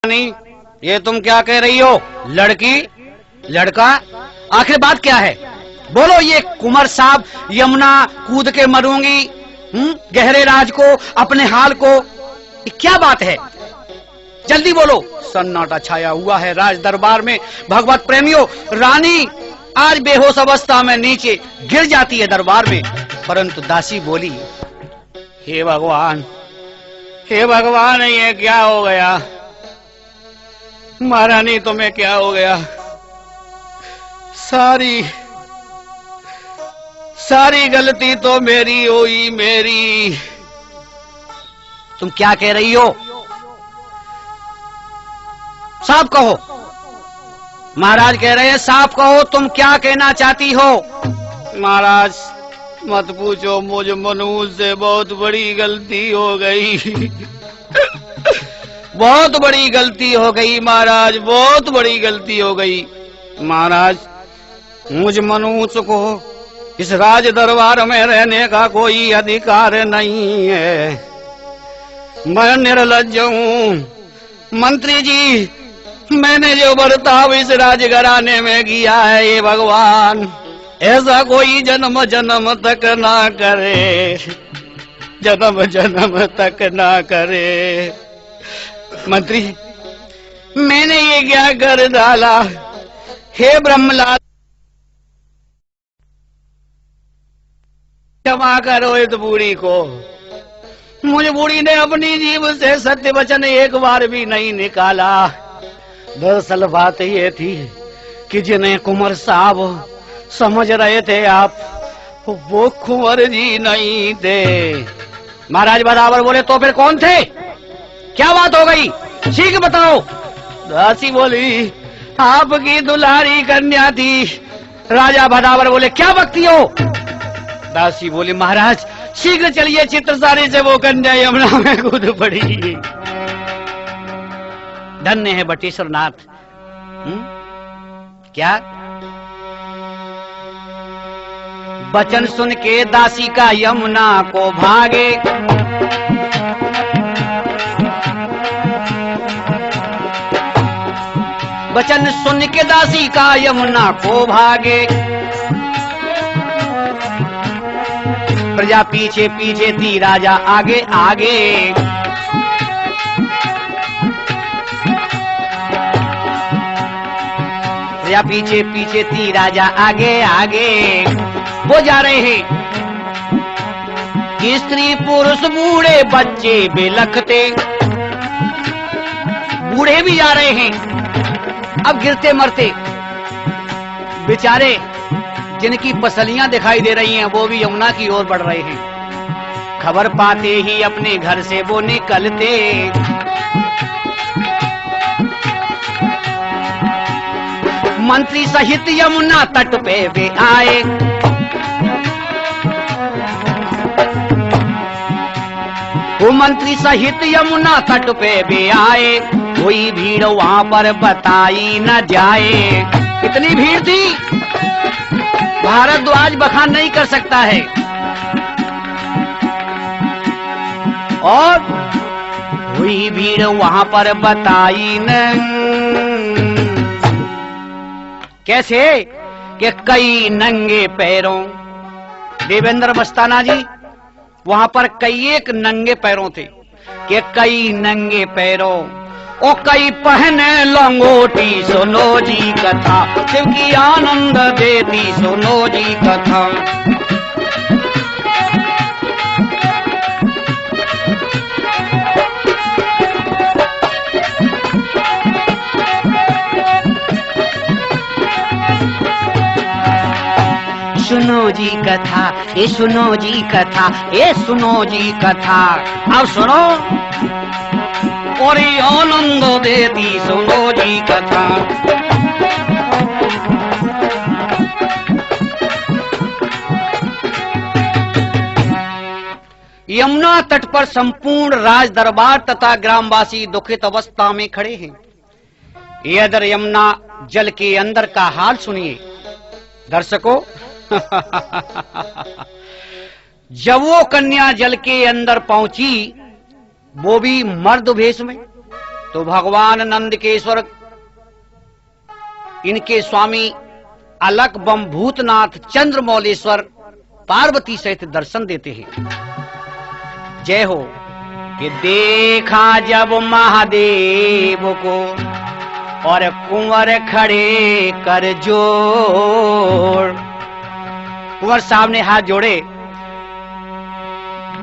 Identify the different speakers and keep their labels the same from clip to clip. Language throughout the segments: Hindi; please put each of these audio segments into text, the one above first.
Speaker 1: नहीं, ये तुम क्या कह रही हो? लड़की लड़का आखिर बात क्या है? बोलो। ये कुंवर साहब यमुना कूद के मरूंगी, गहरे राज को, अपने हाल को, ये क्या बात है? जल्दी बोलो। सन्नाटा छाया हुआ है राज दरबार में। भगवत प्रेमियों, रानी आज बेहोश अवस्था में नीचे गिर जाती है दरबार में, परंतु दासी बोली, हे भगवान, हे भगवान, ये क्या हो गया? महारानी तुम्हें क्या हो गया? सारी गलती तो मेरी हुई, मेरी। तुम क्या कह रही हो? साफ कहो। महाराज कह रहे हैं साफ कहो, तुम क्या कहना चाहती हो? महाराज मत पूछो, मुझ मनुष्य से बहुत बड़ी गलती हो गई। बहुत बड़ी गलती हो गई महाराज, बहुत बड़ी गलती हो गई। महाराज, मुझ मनुष्य को इस राज दरबार में रहने का कोई अधिकार नहीं है। मैं निर्लज्ज हूँ। मंत्री जी, मैंने जो बर्ताव इस राजघराने में किया है, ये भगवान ऐसा कोई जन्म जन्म तक ना करे, जन्म जन्म तक ना करे। मंत्री, मैंने ये क्या कर डाला? हे ब्रह्मलाल, क्षमा करो इस बूढ़ी को। मुझ बूढ़ी ने अपनी जीभ से सत्य वचन एक बार भी नहीं निकाला। दरअसल बात ये थी कि जिन्हें कुंवर साहब समझ रहे थे आप, वो कुंवर जी नहीं थे। महाराज बराबर बोले, तो फिर कौन थे? क्या बात हो गई? ठीक बताओ। दासी बोली, आपकी दुलारी कन्या थी। राजा भदावर बोले, क्या बकती हो? दासी बोली, महाराज शीघ्र चलिए, चित्रसारी से वो कन्या यमुना में कूद पड़ी। धन्य है बटेश्वर नाथ। क्या वचन सुन के दासी का यमुना को भागे। वचन सुन के दासी का यमुना को भागे। प्रजा पीछे पीछे थी, राजा आगे आगे। प्रजा पीछे पीछे थी, राजा आगे आगे। वो जा रहे हैं, स्त्री पुरुष बूढ़े बच्चे बेलखते, बूढ़े भी जा रहे हैं। अब गिरते मरते बेचारे जिनकी पसलियां दिखाई दे रही हैं, वो भी यमुना की ओर बढ़ रहे हैं। खबर पाते ही अपने घर से वो निकलते। मंत्री सहित यमुना तट पे वे आए। वो मंत्री सहित यमुना तट पे वे आए। कोई भीड़ वहां पर बताई न जाए। इतनी भीड़ थी, भारद्वाज बखान नहीं कर सकता है। और कोई भीड़ वहां पर बताई न। कैसे कि कई नंगे पैरों, देवेंद्र मस्ताना जी, वहां पर कई एक नंगे पैरों थे कि कई नंगे पैरों ओ कई पहने लंगोटी। सुनो जी कथा, शिव की आनंद देती, सुनो जी कथा। सुनो जी कथा, ये सुनो जी कथा, ये सुनो जी कथा। अब सुनो और आनंद देती, सुनो जी कथा। यमुना तट पर संपूर्ण राज दरबार तथा ग्रामवासी दुखित अवस्था में खड़े हैं। इधर यमुना जल के अंदर का हाल सुनिए दर्शकों। जब वो कन्या जल के अंदर पहुंची, वो भी मर्द भेष में, तो भगवान नंदकेश्वर इनके स्वामी अलक बम भूतनाथ चंद्रमौलेश्वर पार्वती सहित दर्शन देते हैं। जय हो। कि देखा जब महादेव को और कुंवर खड़े कर जोड़, कुंवर साहब ने हाथ जोड़े,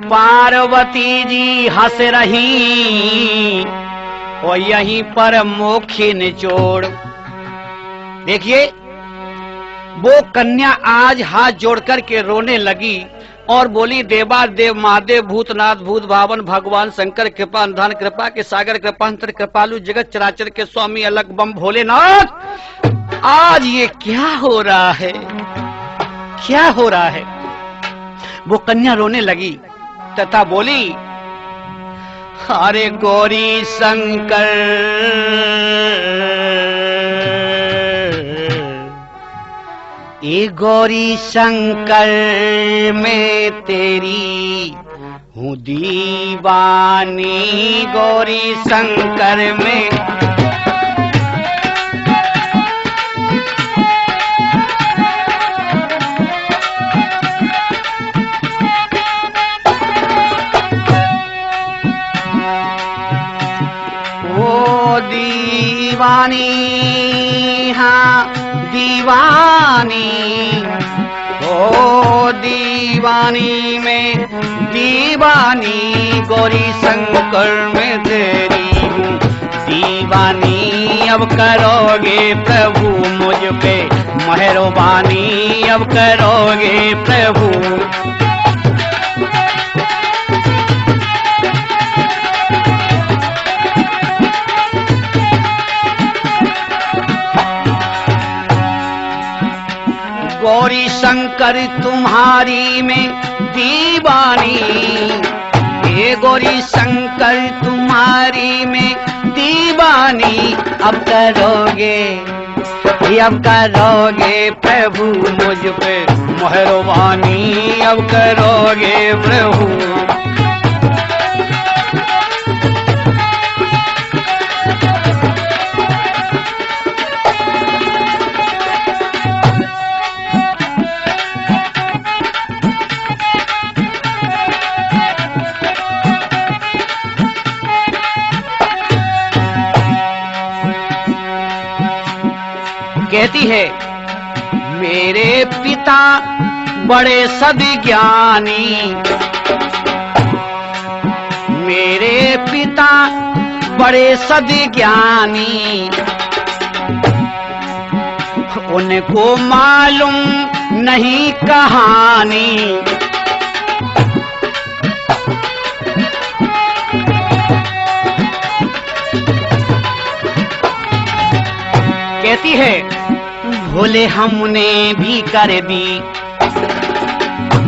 Speaker 1: पार्वती जी हंस रही और यहीं पर मोखे निचोड़। देखिए वो कन्या आज हाथ जोड़कर के रोने लगी और बोली, देवादेव महादेव भूतनाथ भूत भावन भगवान शंकर कृपा निधान कृपा के सागर कृपांतर कृपालु जगत चराचर के स्वामी अलग बम भोलेनाथ, आज ये क्या हो रहा है, क्या हो रहा है। वो कन्या रोने लगी तथा बोली, अरे गौरी शंकर ये गौरी शंकर में तेरी हूँ दीवानी, गौरी शंकर में। वो दीवानी, हाँ दीवानी, ओ दीवानी में दीवानी, गौरी शंकर में तेरी हूँ दीवानी। अब करोगे प्रभु मुझ पे मेहरबानी, अब करोगे प्रभु। गौरी शंकर तुम्हारी में दीवानी, ये गौरी शंकर तुम्हारी में दीवानी। अब करोगे, अब करोगे प्रभु मुझ पे मेहरबानी, अब करोगे प्रभु। कहती है, मेरे पिता बड़े सद्ज्ञानी, मेरे पिता बड़े सद्ज्ञानी, उनको मालूम नहीं कहानी। कहती है, भोले हमने भी कर दी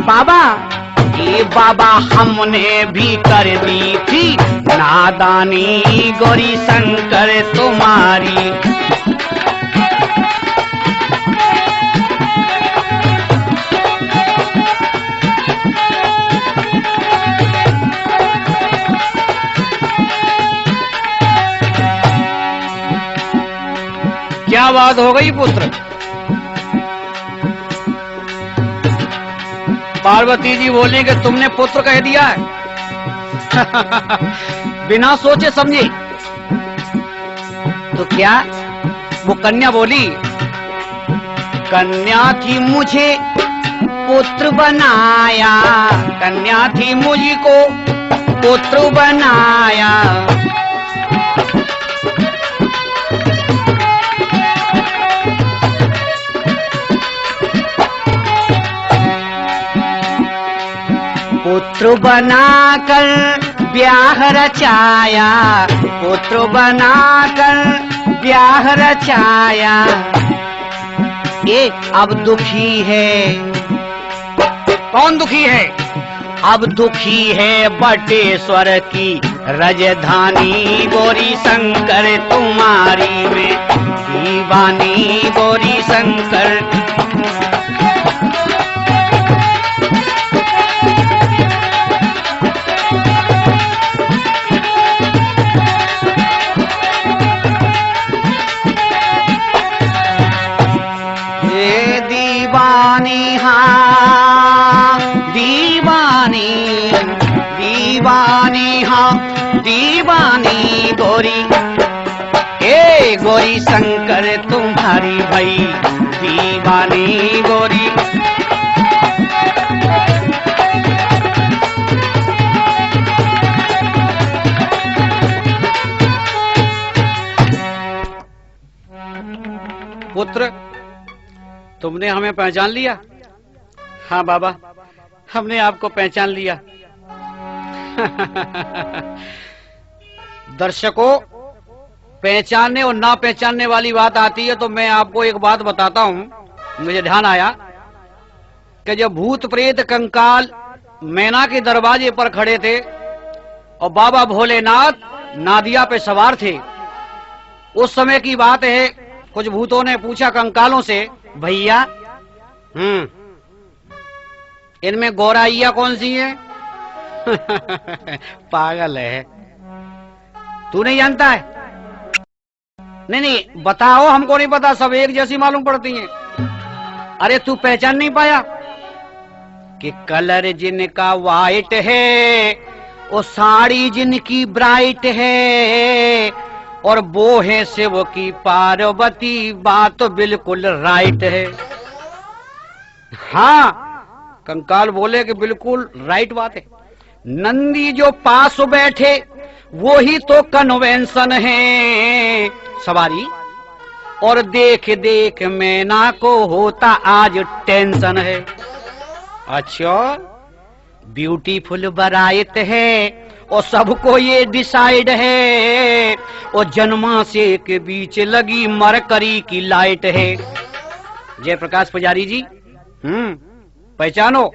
Speaker 1: बाबा, ये बाबा हमने भी कर दी थी नादानी, गौरी शंकर तुम्हारी। क्या बात हो गई पुत्र? पार्वती जी बोले कि तुमने पुत्र कह दिया है। बिना सोचे समझे। तो क्या? वो कन्या बोली, कन्या थी मुझे पुत्र बनाया, कन्या थी मुझको पुत्र बनाया। पुत्र बनाकर ब्याह रचाया, पुत्र बनाकर ब्याह रचाया। ये अब दुखी है। कौन दुखी है? अब दुखी है बटेश्वर की राजधानी, गौरी शंकर तुम्हारी में दीवानी, गौरी शंकर। गोरी शंकर तुम्हारी भई दीवानी गोरी। पुत्र, तुमने हमें पहचान लिया? हाँ बाबा, हमने आपको पहचान लिया। दर्शकों, पहचानने और ना पहचानने वाली बात आती है तो मैं आपको एक बात बताता हूं। मुझे ध्यान आया कि जब भूत प्रेत कंकाल मैना के दरवाजे पर खड़े थे और बाबा भोलेनाथ नादिया पे सवार थे, उस समय की बात है। कुछ भूतों ने पूछा कंकालों से, भैया इनमें गौराइया कौन सी है? पागल है, तू नहीं जानता है? नहीं नहीं, बताओ, हमको नहीं पता, सब एक जैसी मालूम पड़ती हैं। अरे तू पहचान नहीं पाया कि कलर जिनका वाइट है, वो साड़ी जिनकी ब्राइट है, और वो है शिव की पार्वती, बात तो बिल्कुल राइट है। हाँ, कंकाल बोले कि बिल्कुल राइट बात है। नंदी जो पास बैठे वो ही तो कन्वेंशन है सवारी, और देख देख मैना को होता आज टेंशन है। अच्छा, ब्यूटीफुल बराइत है और सबको ये डिसाइड है, और जन्माशय के बीच लगी मरकरी की लाइट है। जयप्रकाश पुजारी जी, पहचानो,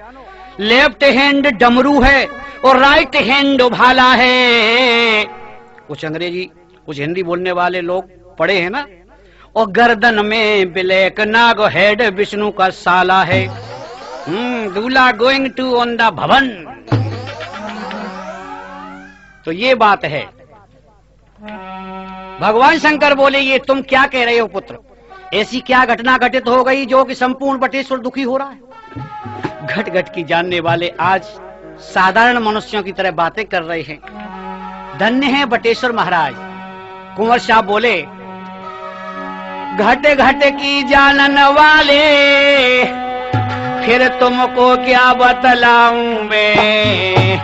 Speaker 1: लेफ्ट हैंड डमरू है और राइट हैंड भाला है। कुछ अंग्रेजी कुछ हिंदी बोलने वाले लोग पढ़े हैं ना। और गर्दन में ब्लैक नाग, हेड विष्णु का साला है। दूल्हा गोइंग टू ऑन द भवन। तो ये बात है। भगवान शंकर बोले, ये तुम क्या कह रहे हो पुत्र? ऐसी क्या घटना घटित हो गई जो कि संपूर्ण बटेश्वर दुखी हो रहा है? घट घट की जानने वाले आज साधारण मनुष्यों की तरह बातें कर रहे हैं। धन्य है बटेश्वर महाराज। कुंवर साहब बोले, घट घट की जानन वाले, फिर तुमको क्या बतलाऊं मैं,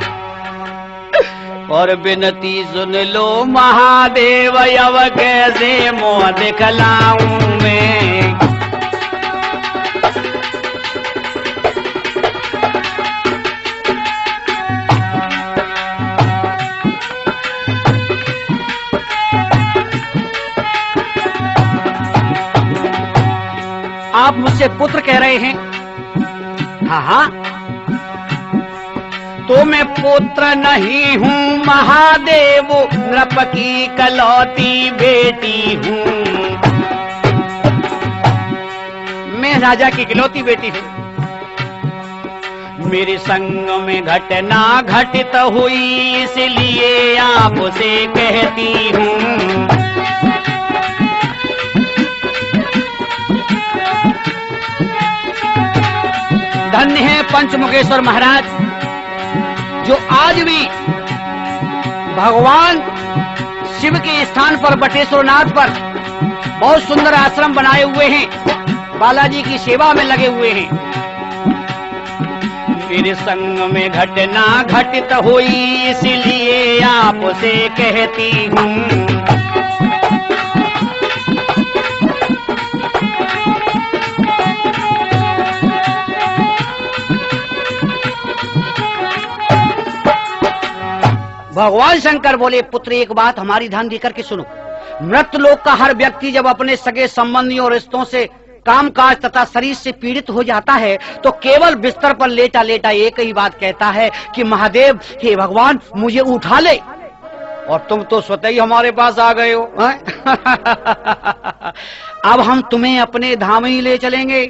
Speaker 1: और बिनती सुन लो महादेव, अब कैसे मुंह दिखलाऊं मैं। आप मुझसे पुत्र कह रहे हैं? हाँ हाँ, तो मैं पुत्र नहीं हूँ महादेव, नृप की कलौती बेटी हूँ। मैं राजा की इकलौती बेटी हूँ। मेरे संग में घटना घटित हुई, इसलिए आपसे कहती हूँ। धन्य है पंचमुखेश्वर महाराज, जो आज भी भगवान शिव के स्थान पर बटेश्वरनाथ पर बहुत सुंदर आश्रम बनाए हुए हैं, बालाजी की सेवा में लगे हुए हैं। मेरे संग में घटना घटित हुई, इसलिए आपसे कहती हूँ। भगवान शंकर बोले, पुत्र एक बात हमारी ध्यान देकर के सुनो। मृत लोक का हर व्यक्ति जब अपने सगे संबंधियों और रिश्तों से, कामकाज तथा शरीर से पीड़ित हो जाता है तो केवल बिस्तर पर लेटा लेटा एक ही बात कहता है कि महादेव, हे भगवान, मुझे उठा ले। और तुम तो स्वतः ही हमारे पास आ गए हो। अब हम तुम्हें अपने धाम ही ले चलेंगे।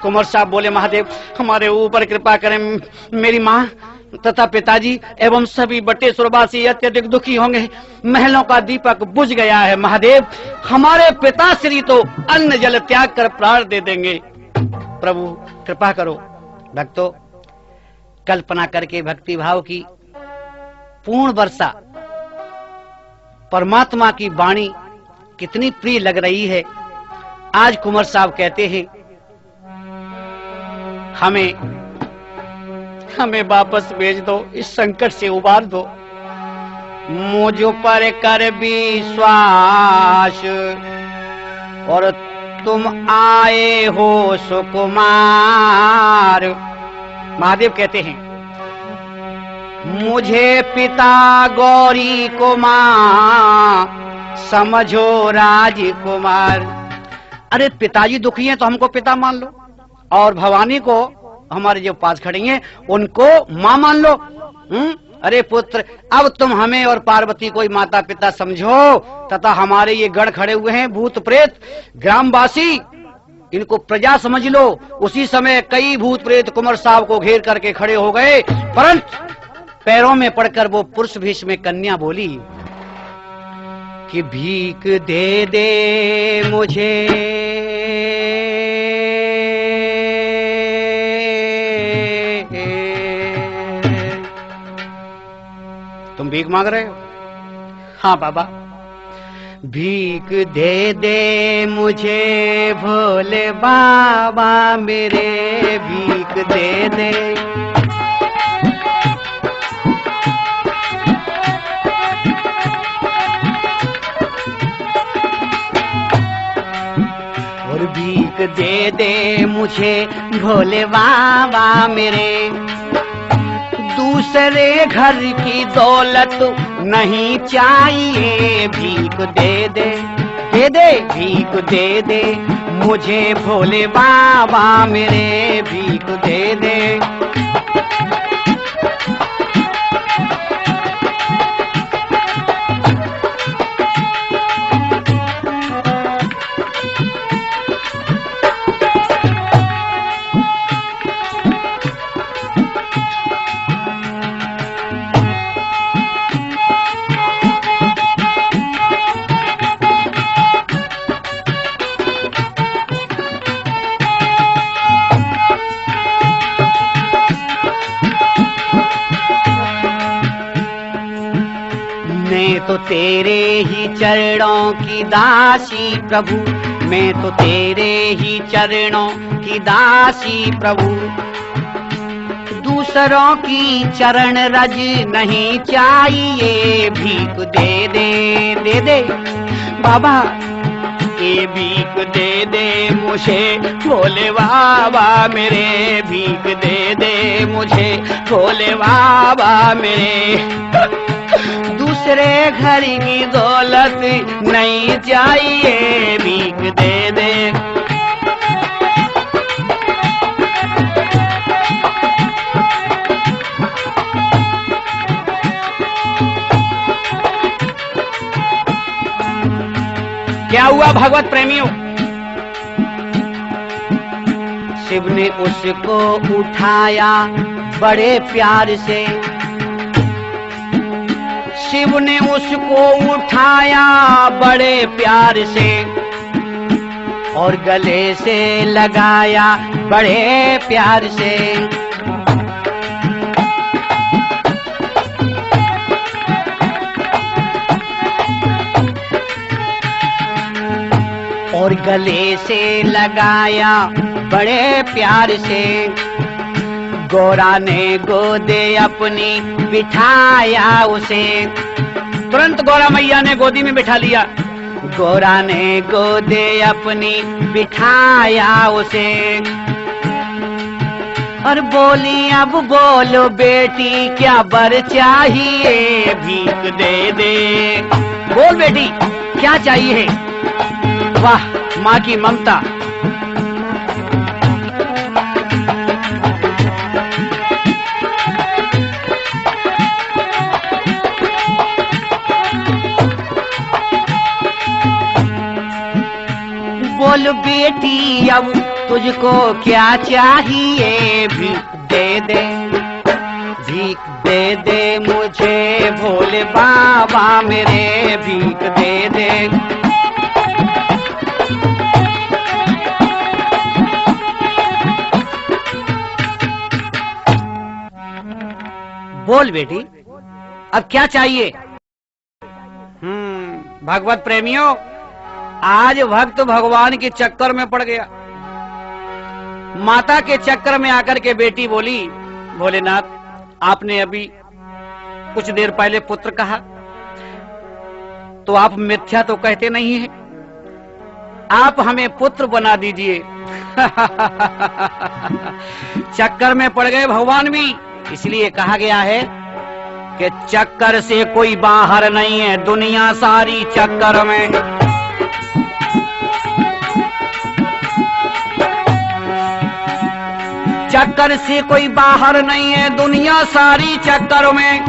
Speaker 1: कुंवर साहब बोले, महादेव हमारे ऊपर कृपा करें, मेरी माँ तथा पिताजी एवं सभी बटेश्वरवासी अत्यधिक दुखी होंगे। महलों का दीपक बुझ गया है महादेव, हमारे पिताश्री तो अन्न जल त्याग कर प्राण दे देंगे। प्रभु कृपा करो। भक्तों, कल्पना करके भक्ति भाव की पूर्ण वर्षा परमात्मा की वाणी कितनी प्रिय लग रही है। आज कुंवर साहब कहते हैं हमें वापस भेज दो, इस संकट से उबार दो। मुझ पर कर विश्वास और तुम आए हो सुकुमार। महादेव कहते हैं मुझे पिता गौरी को मां समझो राजकुमार। अरे पिताजी दुखी हैं तो हमको पिता मान लो, और भवानी को हमारे जो पास खड़ी हैं उनको मां मान लो। अरे पुत्र, अब तुम हमें और पार्वती को माता पिता समझो तथा हमारे ये गण खड़े हुए हैं भूत प्रेत ग्रामवासी, इनको प्रजा समझ लो। उसी समय कई भूत प्रेत कुंवर साहब को घेर करके खड़े हो गए, परंतु पैरों में पड़कर वो पुरुष भेष में कन्या बोली कि भीख दे दे मुझे, तुम भीख मांग रहे हो? हाँ बाबा, भीख दे दे मुझे भोले बाबा मेरे, भीख दे दे। और भीख दे दे मुझे भोले बाबा मेरे, दूसरे घर की दौलत नहीं चाहिए, भीख दे दे, दे दे भीख दे दे मुझे भोले बाबा मेरे, भीख दे दे। मैं तो तेरे ही चरणों की दासी प्रभु, मैं तो तेरे ही चरणों की दासी प्रभु, दूसरों की चरण रज नहीं चाहिए, भीख दे दे, दे दे बाबा, ये भीख दे दे मुझे भोले बाबा मेरे, भीख दे दे मुझे भोले बाबा मेरे, दूसरे घर की दौलत नहीं चाहिए, भीख दे दे। क्या हुआ भगवत प्रेमियों? शिव ने उसको उठाया बड़े प्यार से, शिव ने उसको उठाया बड़े प्यार से, और गले से लगाया बड़े प्यार से, और गले से लगाया बड़े प्यार से, गोरा ने गोदे अपनी बिठाया उसे, तुरंत गोरा मैया ने गोदी में बिठा लिया, गोरा ने गोदे अपनी बिठाया उसे, और बोली अब बोलो बेटी क्या बर चाहिए, भीख दे दे, बोल बेटी क्या चाहिए। वाह माँ की ममता। बोल बेटी अब तुझको क्या चाहिए, भीख दे दे, भीख दे दे मुझे भोले बाबा मेरे, भीख दे दे। बोल बेटी अब क्या चाहिए। भगवत प्रेमियों, आज भक्त भगवान के चक्कर में पड़ गया। माता के चक्कर में आकर के बेटी बोली, भोलेनाथ आपने अभी कुछ देर पहले पुत्र कहा, तो आप मिथ्या तो कहते नहीं हैं, आप हमें पुत्र बना दीजिए। चक्कर में पड़ गए भगवान भी, इसलिए कहा गया है कि चक्कर से कोई बाहर नहीं है, दुनिया सारी चक्कर में। चक्कर से कोई बाहर नहीं है, दुनिया सारी चक्कर में।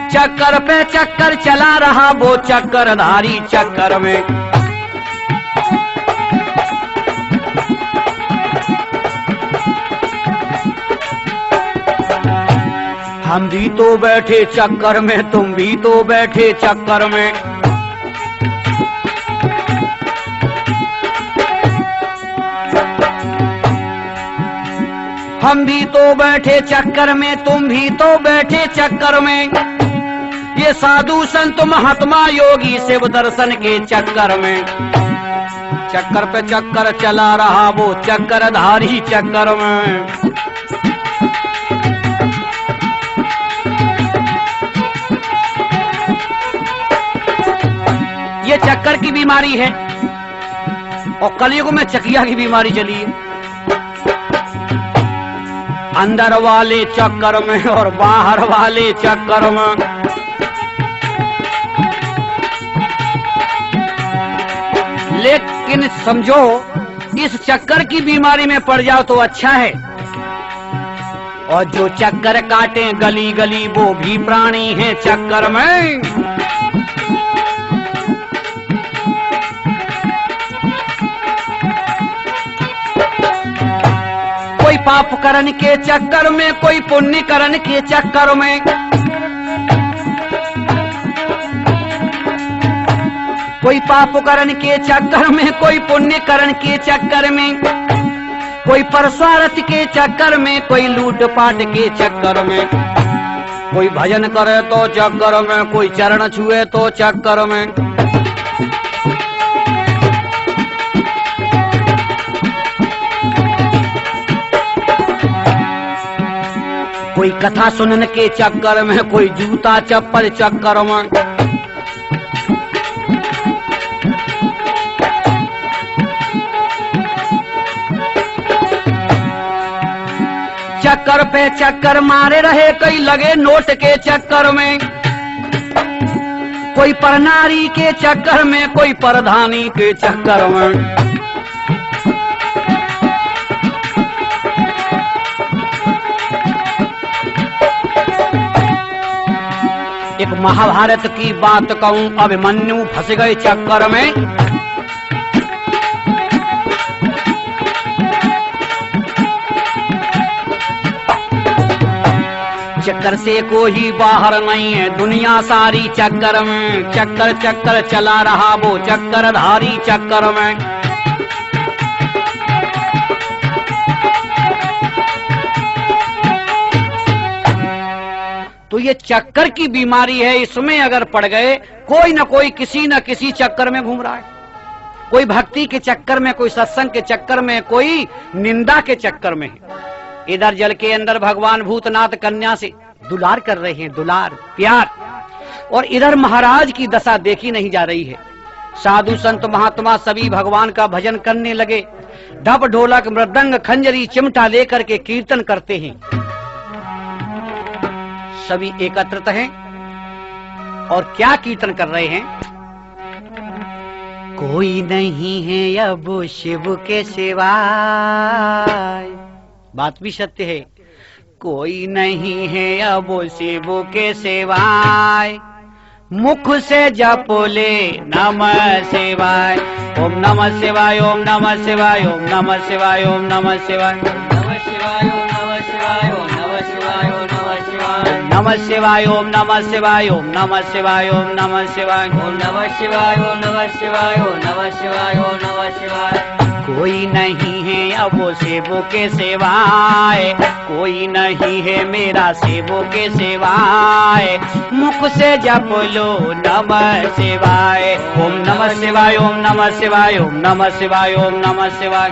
Speaker 1: चक्कर पे चक्कर चला रहा वो चक्करधारी चक्कर में। हम भी तो बैठे चक्कर में, तुम भी तो बैठे चक्कर में। हम भी तो बैठे चक्कर में, तुम भी तो बैठे चक्कर में। ये साधु संत महात्मा योगी शिव दर्शन के चक्कर में। चक्कर पे चक्कर चला रहा वो चक्करधारी चक्कर में। ये चक्कर की बीमारी है और कलयुग में चकिया की बीमारी चली है। अंदर वाले चक्कर में और बाहर वाले चक्कर में। लेकिन समझो इस चक्कर की बीमारी में पड़ जाओ तो अच्छा है, और जो चक्कर काटे गली गली वो भी प्राणी है चक्कर में। कोई पाप करने के चक्कर में, कोई पुण्य करने के चक्कर में। कोई पाप करने के चक्कर में, कोई पुण्य करने के चक्कर में। कोई परस्वार्थ के चक्कर में, कोई लूट पाट के चक्कर में। कोई भजन करे तो चक्कर में, कोई चरण छुए तो चक्कर में। कोई कथा सुनने के चक्कर में, कोई जूता चप्पल चक्कर में। चक्कर पे चक्कर मारे रहे, कई लगे नोट के चक्कर में। कोई परनारी के चक्कर में, कोई परधानी के चक्कर में। एक महाभारत की बात कहूं, अभिमन्यु फंस गए चक्कर में। चक्कर से कोई बाहर नहीं है, दुनिया सारी चक्कर में। चक्कर चक्कर चला रहा वो चक्करधारी चक्कर में। तो ये चक्कर की बीमारी है, इसमें अगर पड़ गए कोई न कोई किसी न किसी चक्कर में घूम रहा है। कोई भक्ति के चक्कर में, कोई सत्संग के चक्कर में, कोई निंदा के चक्कर में। इधर जल के अंदर भगवान भूतनाथ कन्या से दुलार कर रहे हैं, दुलार प्यार, और इधर महाराज की दशा देखी नहीं जा रही है। साधु संत महात्मा सभी भगवान का भजन करने लगे, ढप ढोलक मृदंग खंजरी चिमटा लेकर के कीर्तन करते हैं। सभी एकत्रित हैं और क्या कीर्तन कर रहे हैं? कोई नहीं है अब शिव के सिवाय। बात भी सत्य है, कोई नहीं है अब शिव के सिवाय। मुख से जप ले नमः शिवाय, ओम नमः शिवाय, ओम नमः शिवाय, ओम नमः शिवाय, ओम नमः शिवाय, नमः शिवाय, ओम नमः शिवाय, ओम नमः शिवाय, ओम नमः शिवाय। नमः शिवाय ओम नमः शिवाय ओम नमः शिवाय ओम नमः शिवाय
Speaker 2: ओम नमः शिवाय ओम नमः शिवाय ओम नमः शिवाय ओम नमः शिवाय।
Speaker 1: कोई नहीं है अब वो सेवों के सिवाय, कोई नहीं है मेरा सेवों के सिवाय, मुख से जप लो नमः शिवाय। ओम नमः शिवाय ओम नमः शिवाय ओम नमः शिवाय ओम नमः शिवाय।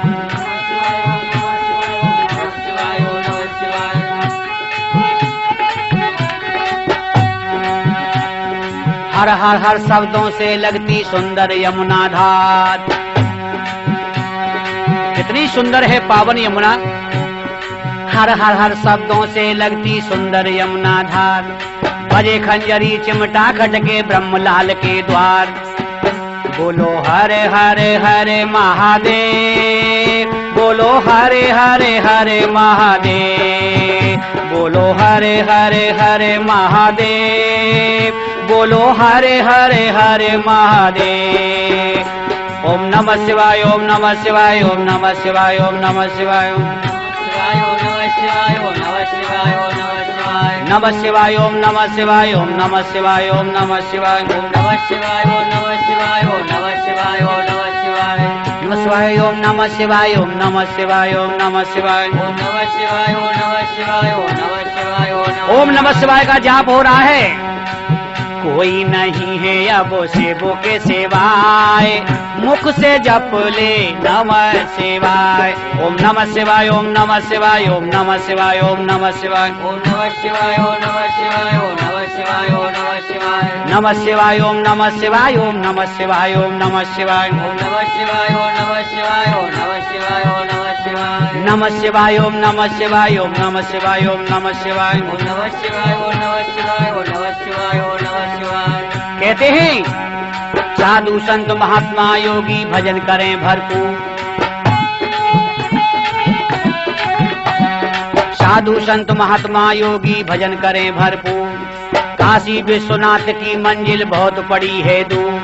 Speaker 1: हर हर हर शब्दों से लगती सुंदर यमुना धार, कितनी सुंदर है पावन यमुना। हर हर हर शब्दों से लगती सुंदर यमुना धार, बजे खंजरी चिमटा खटके ब्रह्मलाल के द्वार। बोलो हरे हरे हरे महादेव, बोलो हरे हरे हरे महादेव, बोलो हरे हरे हरे महादेव, बोलो हरे हरे हरे महादेव। ओम नमः शिवाय ओम नमः शिवाय ओम नमः शिवाय ओम नमः शिवाय ओम
Speaker 2: नमः शिवाय ओम नमः शिवाय ओम नमः शिवाय।
Speaker 1: नमः शिवाय ओम नमः शिवाय ओम नमः शिवाय ओम नमः शिवाय
Speaker 2: ओम नमः शिवाय ओम नमः शिवाय ओम नमः शिवाय ओम नमः शिवाय।
Speaker 1: नमः शिवाय ओम नमः शिवाय ओम नमः शिवाय ओम नमः शिवाय
Speaker 2: ओम नमः शिवाय ओम नमः शिवाय ओम नमः शिवाय
Speaker 1: ओम नमः शिवाय का जाप हो रहा है। कोई नहीं है अब सेवों के सिवाय, मुख से जप ले नमः शिवाय। ओम नमः शिवाय ओम नमः शिवाय ओम नमः शिवाय ओम नमः शिवाय
Speaker 2: ओम नमः शिवाय ओम नमः शिवाय ओम नमः शिवाय ओम नमः शिवाय।
Speaker 1: नमः शिवाय ओम नमः शिवाय ओम नमः शिवाय ओम नमः शिवाय
Speaker 2: ओम नमः शिवाय ओम नमः शिवाय ओम नमः शिवाय ओम नमः शिवाय।
Speaker 1: नमः शिवाय ओम नमः शिवाय ओम नमः शिवाय ओम नमः शिवाय
Speaker 2: ओम नमः शिवाय ओम नमः शिवाय ओम नमः शिवाय ओम नमः शिवाय।
Speaker 1: कहते हैं साधु संत महात्मा योगी भजन करें भरपूर, साधु संत महात्मा योगी भजन करें भरपूर। काशी विश्वनाथ की मंजिल बहुत पड़ी है दूर,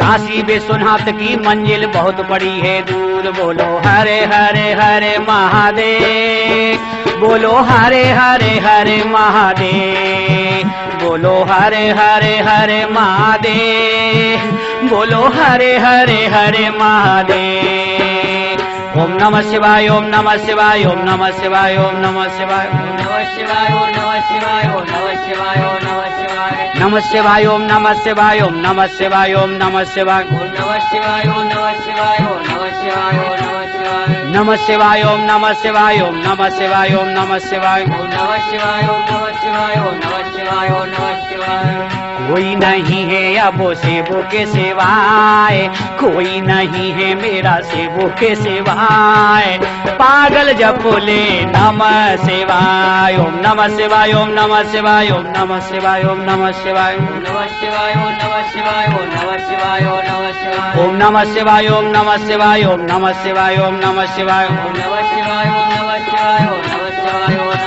Speaker 1: काशी विश्वनाथ की मंजिल बहुत पड़ी है दूर। बोलो हरे हरे हरे महादेव, बोलो हरे हरे हरे महादेव, बोलो हरे हरे हरे महादेव, बोलो हरे हरे हरे महादेव। ओम नमः शिवाय ओम नमः शिवाय ओम नमः शिवाय ओम नमः शिवाय
Speaker 2: ओम नमः शिवाय ओम नमः शिवाय ओम नमः शिवाय ओम नमः शिवाय।
Speaker 1: नमः शिवाय ओम नमः शिवाय ओम नमः शिवाय ओम नमः शिवाय
Speaker 2: ओम नमः शिवाय ओम नमः शिवाय ओम नमः शिवाय ओम नमः शिवाय।
Speaker 1: नमः शिवाय ओम नमः शिवाय ओम नमः शिवाय ओम नमः शिवाय
Speaker 2: ओम नमः शिवाय ओम नमः शिवाय ओम नमः शिवाय ओम नमः शिवाय।
Speaker 1: कोई नहीं है अब सेवों के सिवाय, कोई नहीं है मेरा सेवों के सिवाय, पागल जप ले नमः शिवाय। ओम नमः शिवाय ओम नमः शिवाय ओम नमः शिवाय ओम नमः शिवाय
Speaker 2: ओम नमः शिवाय ओम नमः शिवाय ओम नमः शिवाय ओम नमः शिवाय।
Speaker 1: ओम नमः शिवाय ओम नमः शिवाय ओम नमः शिवाय ओम नमः शिवाय
Speaker 2: ओम नमः शिवाय ओम नमः शिवाय ओम नमः शिवाय ओम नमः शिवाय।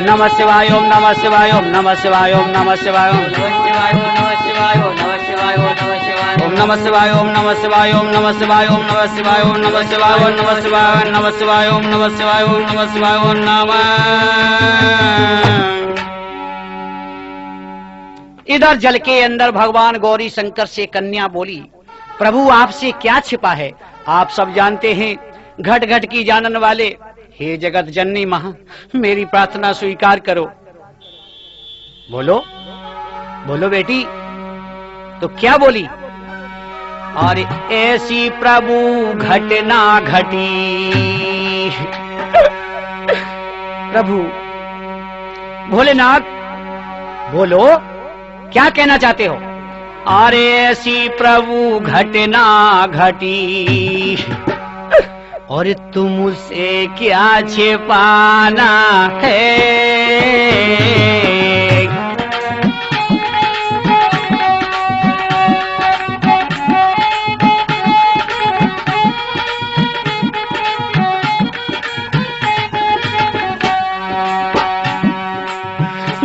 Speaker 1: नमः शिवाय ओम नमः शिवाय ओम नमः शिवाय ओम नमः शिवाय
Speaker 2: ओम नमः शिवाय ओम नमः शिवाय ओम नमः शिवाय ओम नमः शिवाय।
Speaker 1: ओम नमः शिवाय ओम नमः शिवाय ओम नमः शिवाय ओम नमः शिवाय ओम नमः शिवाय ओम नमः शिवाय नमः शिवाय ओम नमः शिवाय ओम नमः शिवाय ओम नमः। इधर जल के अंदर भगवान गौरी शंकर से कन्या बोली, प्रभु आपसे क्या छिपा है, आप सब जानते हैं, घट घट की जानन वाले, हे जगत जननी महा, मेरी प्रार्थना स्वीकार करो। बोलो बोलो बेटी, तो क्या बोली? और ऐसी प्रभु घटना घटी। प्रभु भोलेनाथ, बोलो क्या कहना चाहते हो? अरे ऐसी प्रभु घटना घटी, और तुम उसे क्या छिपाना है।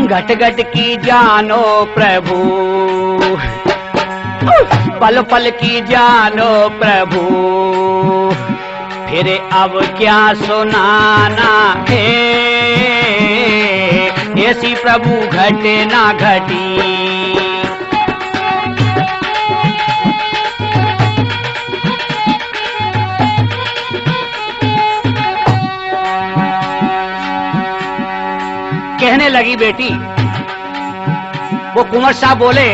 Speaker 1: घट घट की जानो प्रभु, पल पल की जानो प्रभु, फिर अब क्या सुनाना है। ऐसी प्रभु घटे ना घटी। कहने लगी बेटी, वो कुंवर साहब बोले,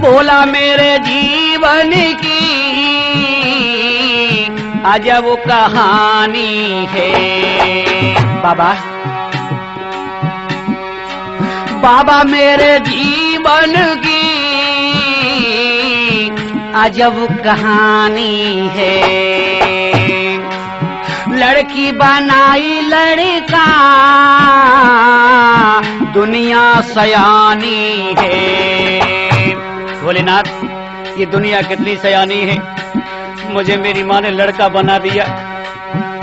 Speaker 1: बोला मेरे जीवन की अजब कहानी है। बाबा, बाबा मेरे जीवन की अजब कहानी है। लड़की बनाई लड़का दुनिया सयानी है। भोलेनाथ, ये दुनिया कितनी सयानी है, मुझे मेरी माँ ने लड़का बना दिया।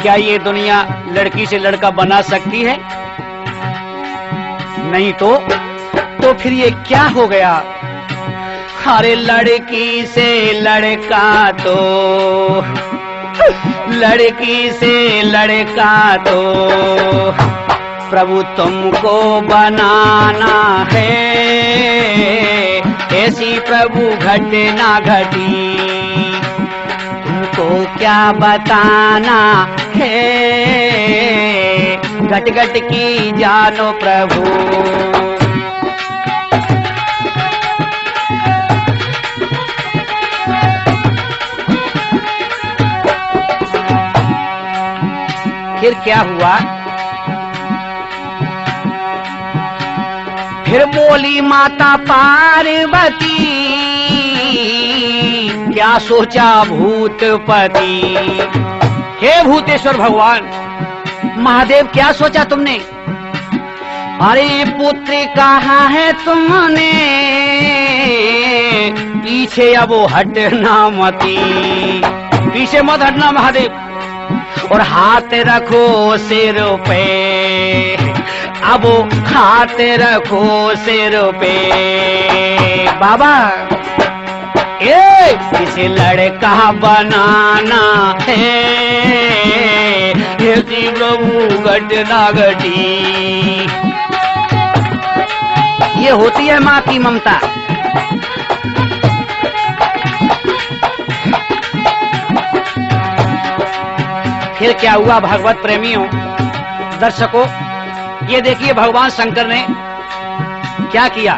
Speaker 1: क्या ये दुनिया लड़की से लड़का बना सकती है? नहीं तो फिर ये क्या हो गया? अरे लड़की से लड़का तो, लड़की से लड़का तो प्रभु तुमको बनाना है। ऐसी प्रभु घटे ना घटी, तुमको क्या बताना है। घट घट की जानो प्रभु। फिर क्या हुआ? फिर बोली माता पार्वती, क्या सोचा भूतपति। हे भूतेश्वर भगवान महादेव, क्या सोचा तुमने? अरे पुत्र कहाँ है तुमने, पीछे अब हटना मती। पीछे मत हटना महादेव, और हाथ रखो सिर पे, अब हाथ रखो सिर पे। बाबा, इसे लड़का बनाना है। ऐसी प्रभु घटना घटी। ये होती है माँ की ममता। फिर क्या हुआ भागवत प्रेमियों, दर्शकों, ये देखिए भगवान शंकर ने क्या किया।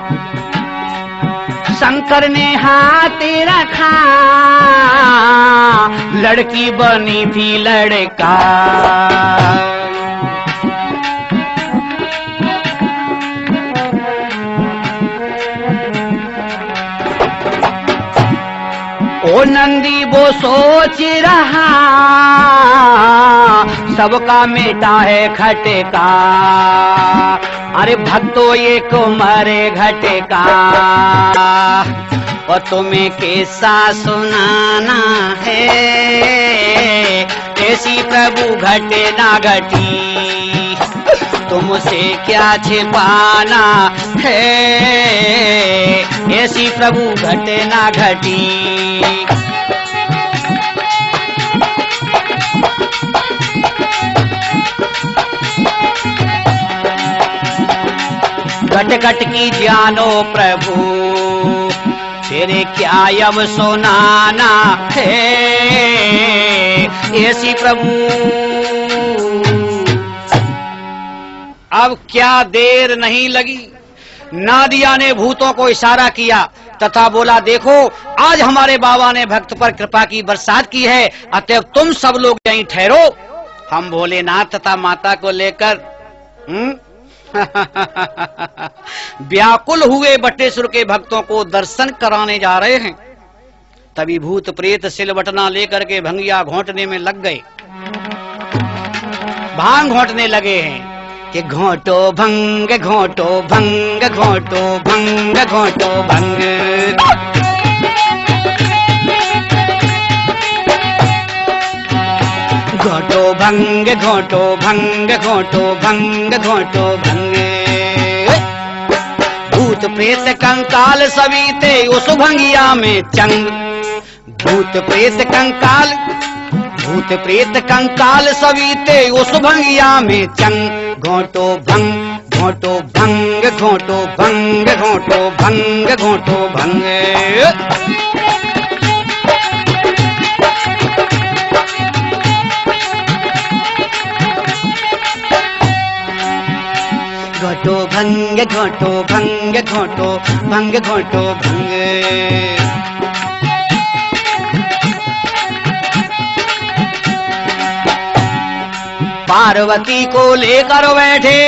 Speaker 1: शंकर ने हाथ रखा, लड़की बनी थी लड़का। ओ नंदी वो सोच रहा, सबका मेटा है खटका। अरे भक्तों ये को मरे घटका, और तुम्हें कैसा सुनाना है। ऐसी प्रभु घटे ना घटी, तुमसे क्या छिपाना है। ऐसी प्रभु घटे ना घटी। घट घट की जानो प्रभु, तेरे क्या अब सुनाना है। ऐसी प्रभु, अब क्या देर नहीं लगी। नादिया ने भूतों को इशारा किया तथा बोला, देखो आज हमारे बाबा ने भक्त पर कृपा की बरसात की है, अतएव तुम सब लोग यहीं ठहरो, हम भोलेनाथ तथा माता को लेकर व्याकुल हुए बटेश्वर के भक्तों को दर्शन कराने जा रहे हैं। तभी भूत प्रेत सिलबटना लेकर के भंगिया घोंटने में लग गए, भांग घोंटने लगे हैं कि घोंटो भंग घोंटो भंग घोंटो भंग घोंटो भंग। घोंटो भंग घोंटो भंग घोंटो भंग घोंटो भंग। भूत प्रेत कंकाल सभी थे उस भंगिया में चंग। भूत प्रेत कंकाल भूत प्रेत कंकाल सवीते उस भंगिया में चंग घोटो भंग घोटो भंग घोटो भंग घोटो भंग घोटो भंग। घोटो भंग घोटो भंग घोटो भंग घोटो भंग। पार्वती को लेकर बैठे,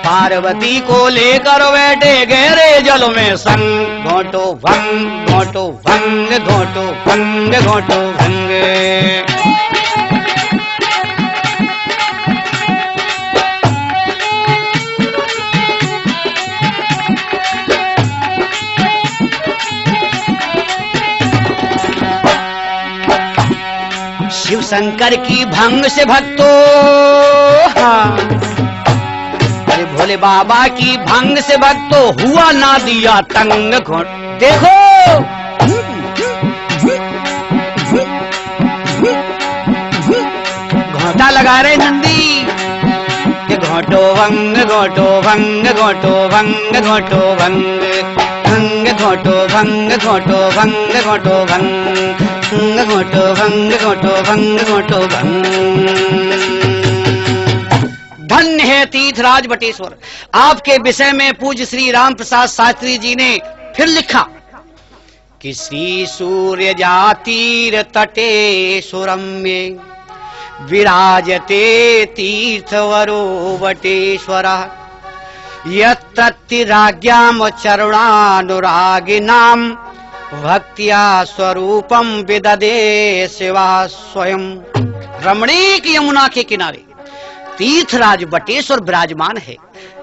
Speaker 1: पार्वती को लेकर बैठे गहरे जल में संग घोटो भंग घोटो भंग घोटो भंग घोटो भंग। शिव शंकर की भंग से भक्तों, हाँ, अरे भोले बाबा की भंग से भक्तों हुआ ना दिया तंग घोट। देखो घोटा लगा रहे नंदी, घोटो भंग घोटो भंग घोटो भंग घोटो भंग भंग घोटो भंग घोटो भंग घोटो भंग घोटो भंग घोटो भंग घोटो भंग। धन्य है तीर्थराज बटेश्वर। आपके विषय में पूज्य श्री राम प्रसाद शास्त्री जी ने फिर लिखा कि श्री सूर्य जातीर तटेश्वरम में विराजते तीर्थवरो बटेश्वरा यत्ततिराज्ञाम चरुणानुरागिनाम भक्त्या स्वरूपम विददे शिवा स्वयं। रमणीक यमुना के किनारे तीर्थराज बटेश्वर विराजमान है,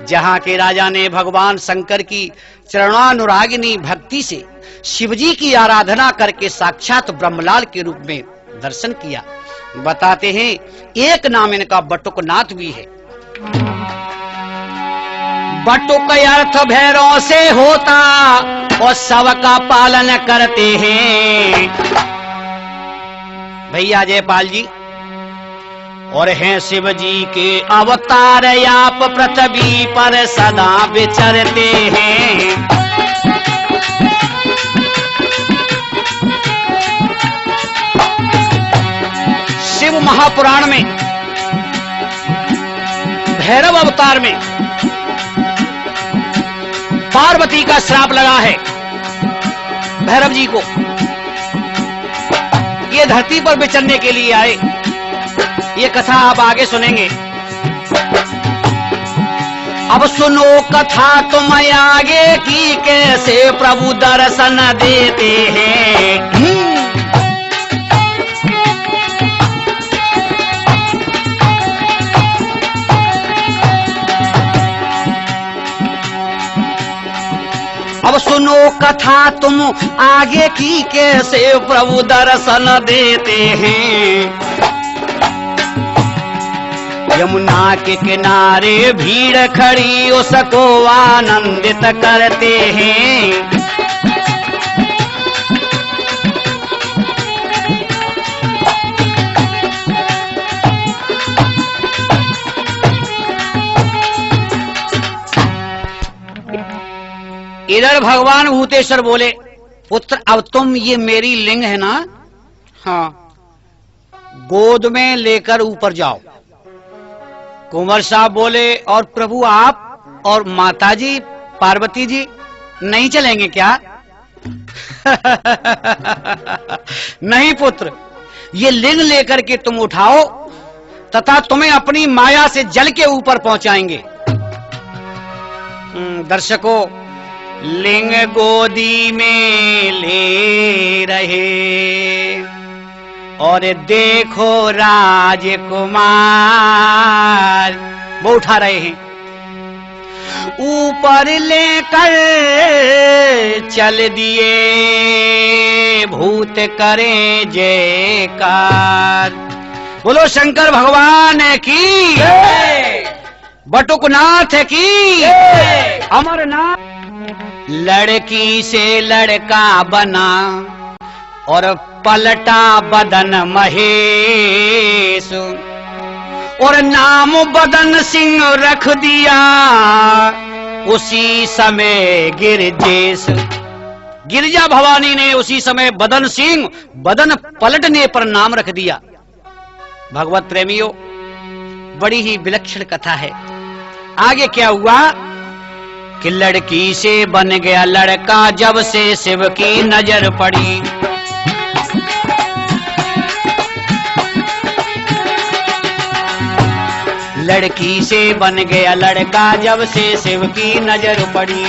Speaker 1: जहाँ के राजा ने भगवान शंकर की चरणानुरागिनी भक्ति से शिवजी की आराधना करके साक्षात ब्रह्मलाल के रूप में दर्शन किया। बताते हैं एक नाम इनका बटुकनाथ भी है। बटुक अर्थ भैरव से होता और सबका पालन करते हैं भैया जयपाल जी, और हैं शिव जी के अवतार आप पृथ्वी पर सदा विचरते हैं। शिव महापुराण में भैरव अवतार में पार्वती का श्राप लगा है भैरव जी को, ये धरती पर विचरने के लिए आए। ये कथा आप आगे सुनेंगे। अब सुनो कथा तुम आगे की, कैसे प्रभु दर्शन देते हैं। अब सुनो कथा तुम आगे की, कैसे प्रभु दर्शन देते हैं। यमुना के किनारे भीड़ खड़ी उसको आनंदित करते हैं। इधर भगवान भूतेश्वर बोले, पुत्र अब तुम ये मेरी लिंग है ना, हाँ, गोद में लेकर ऊपर जाओ। कुंवर साहब बोले, और प्रभु आप और माताजी पार्वती जी नहीं चलेंगे क्या? नहीं पुत्र, ये लिंग लेकर के तुम उठाओ तथा तुम्हें अपनी माया से जल के ऊपर पहुंचाएंगे। दर्शकों, लिंग गोदी में ले रहे और देखो राजकुमार वो उठा रहे हैं, ऊपर लेकर चल दिए, भूत करें जयकार। बोलो शंकर भगवान की, बटुकनाथ की, अमरनाथ। लड़की से लड़का बना और पलटा बदन महेश, और नाम बदन सिंह रख दिया उसी समय गिरजेश। गिरजा भवानी ने उसी समय बदन सिंह, बदन पलटने पर नाम रख दिया। भगवत प्रेमियों, बड़ी ही विलक्षण कथा है। आगे क्या हुआ कि लड़की से बन गया लड़का जब से शिव की नजर पड़ी। लड़की से बन गया लड़का जब से शिव की नजर पड़ी।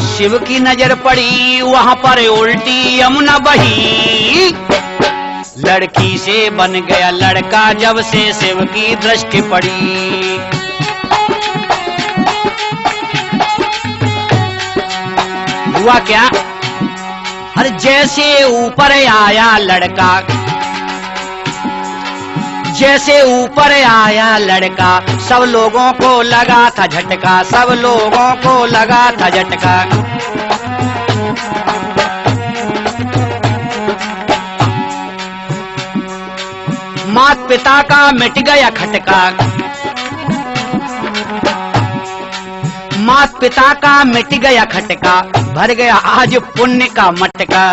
Speaker 1: शिव की नजर पड़ी, वहां पर उल्टी यमुना बही। लड़की से बन गया लड़का जब से शिव की दृष्टि पड़ी। हुआ क्या? अरे जैसे ऊपर आया लड़का, जैसे ऊपर आया लड़का, सब लोगों को लगा था झटका, सब लोगों को लगा था झटका। मात पिता का मिट गया खटका, मात पिता का मिट गया खटका, भर गया आज पुण्य का मटका।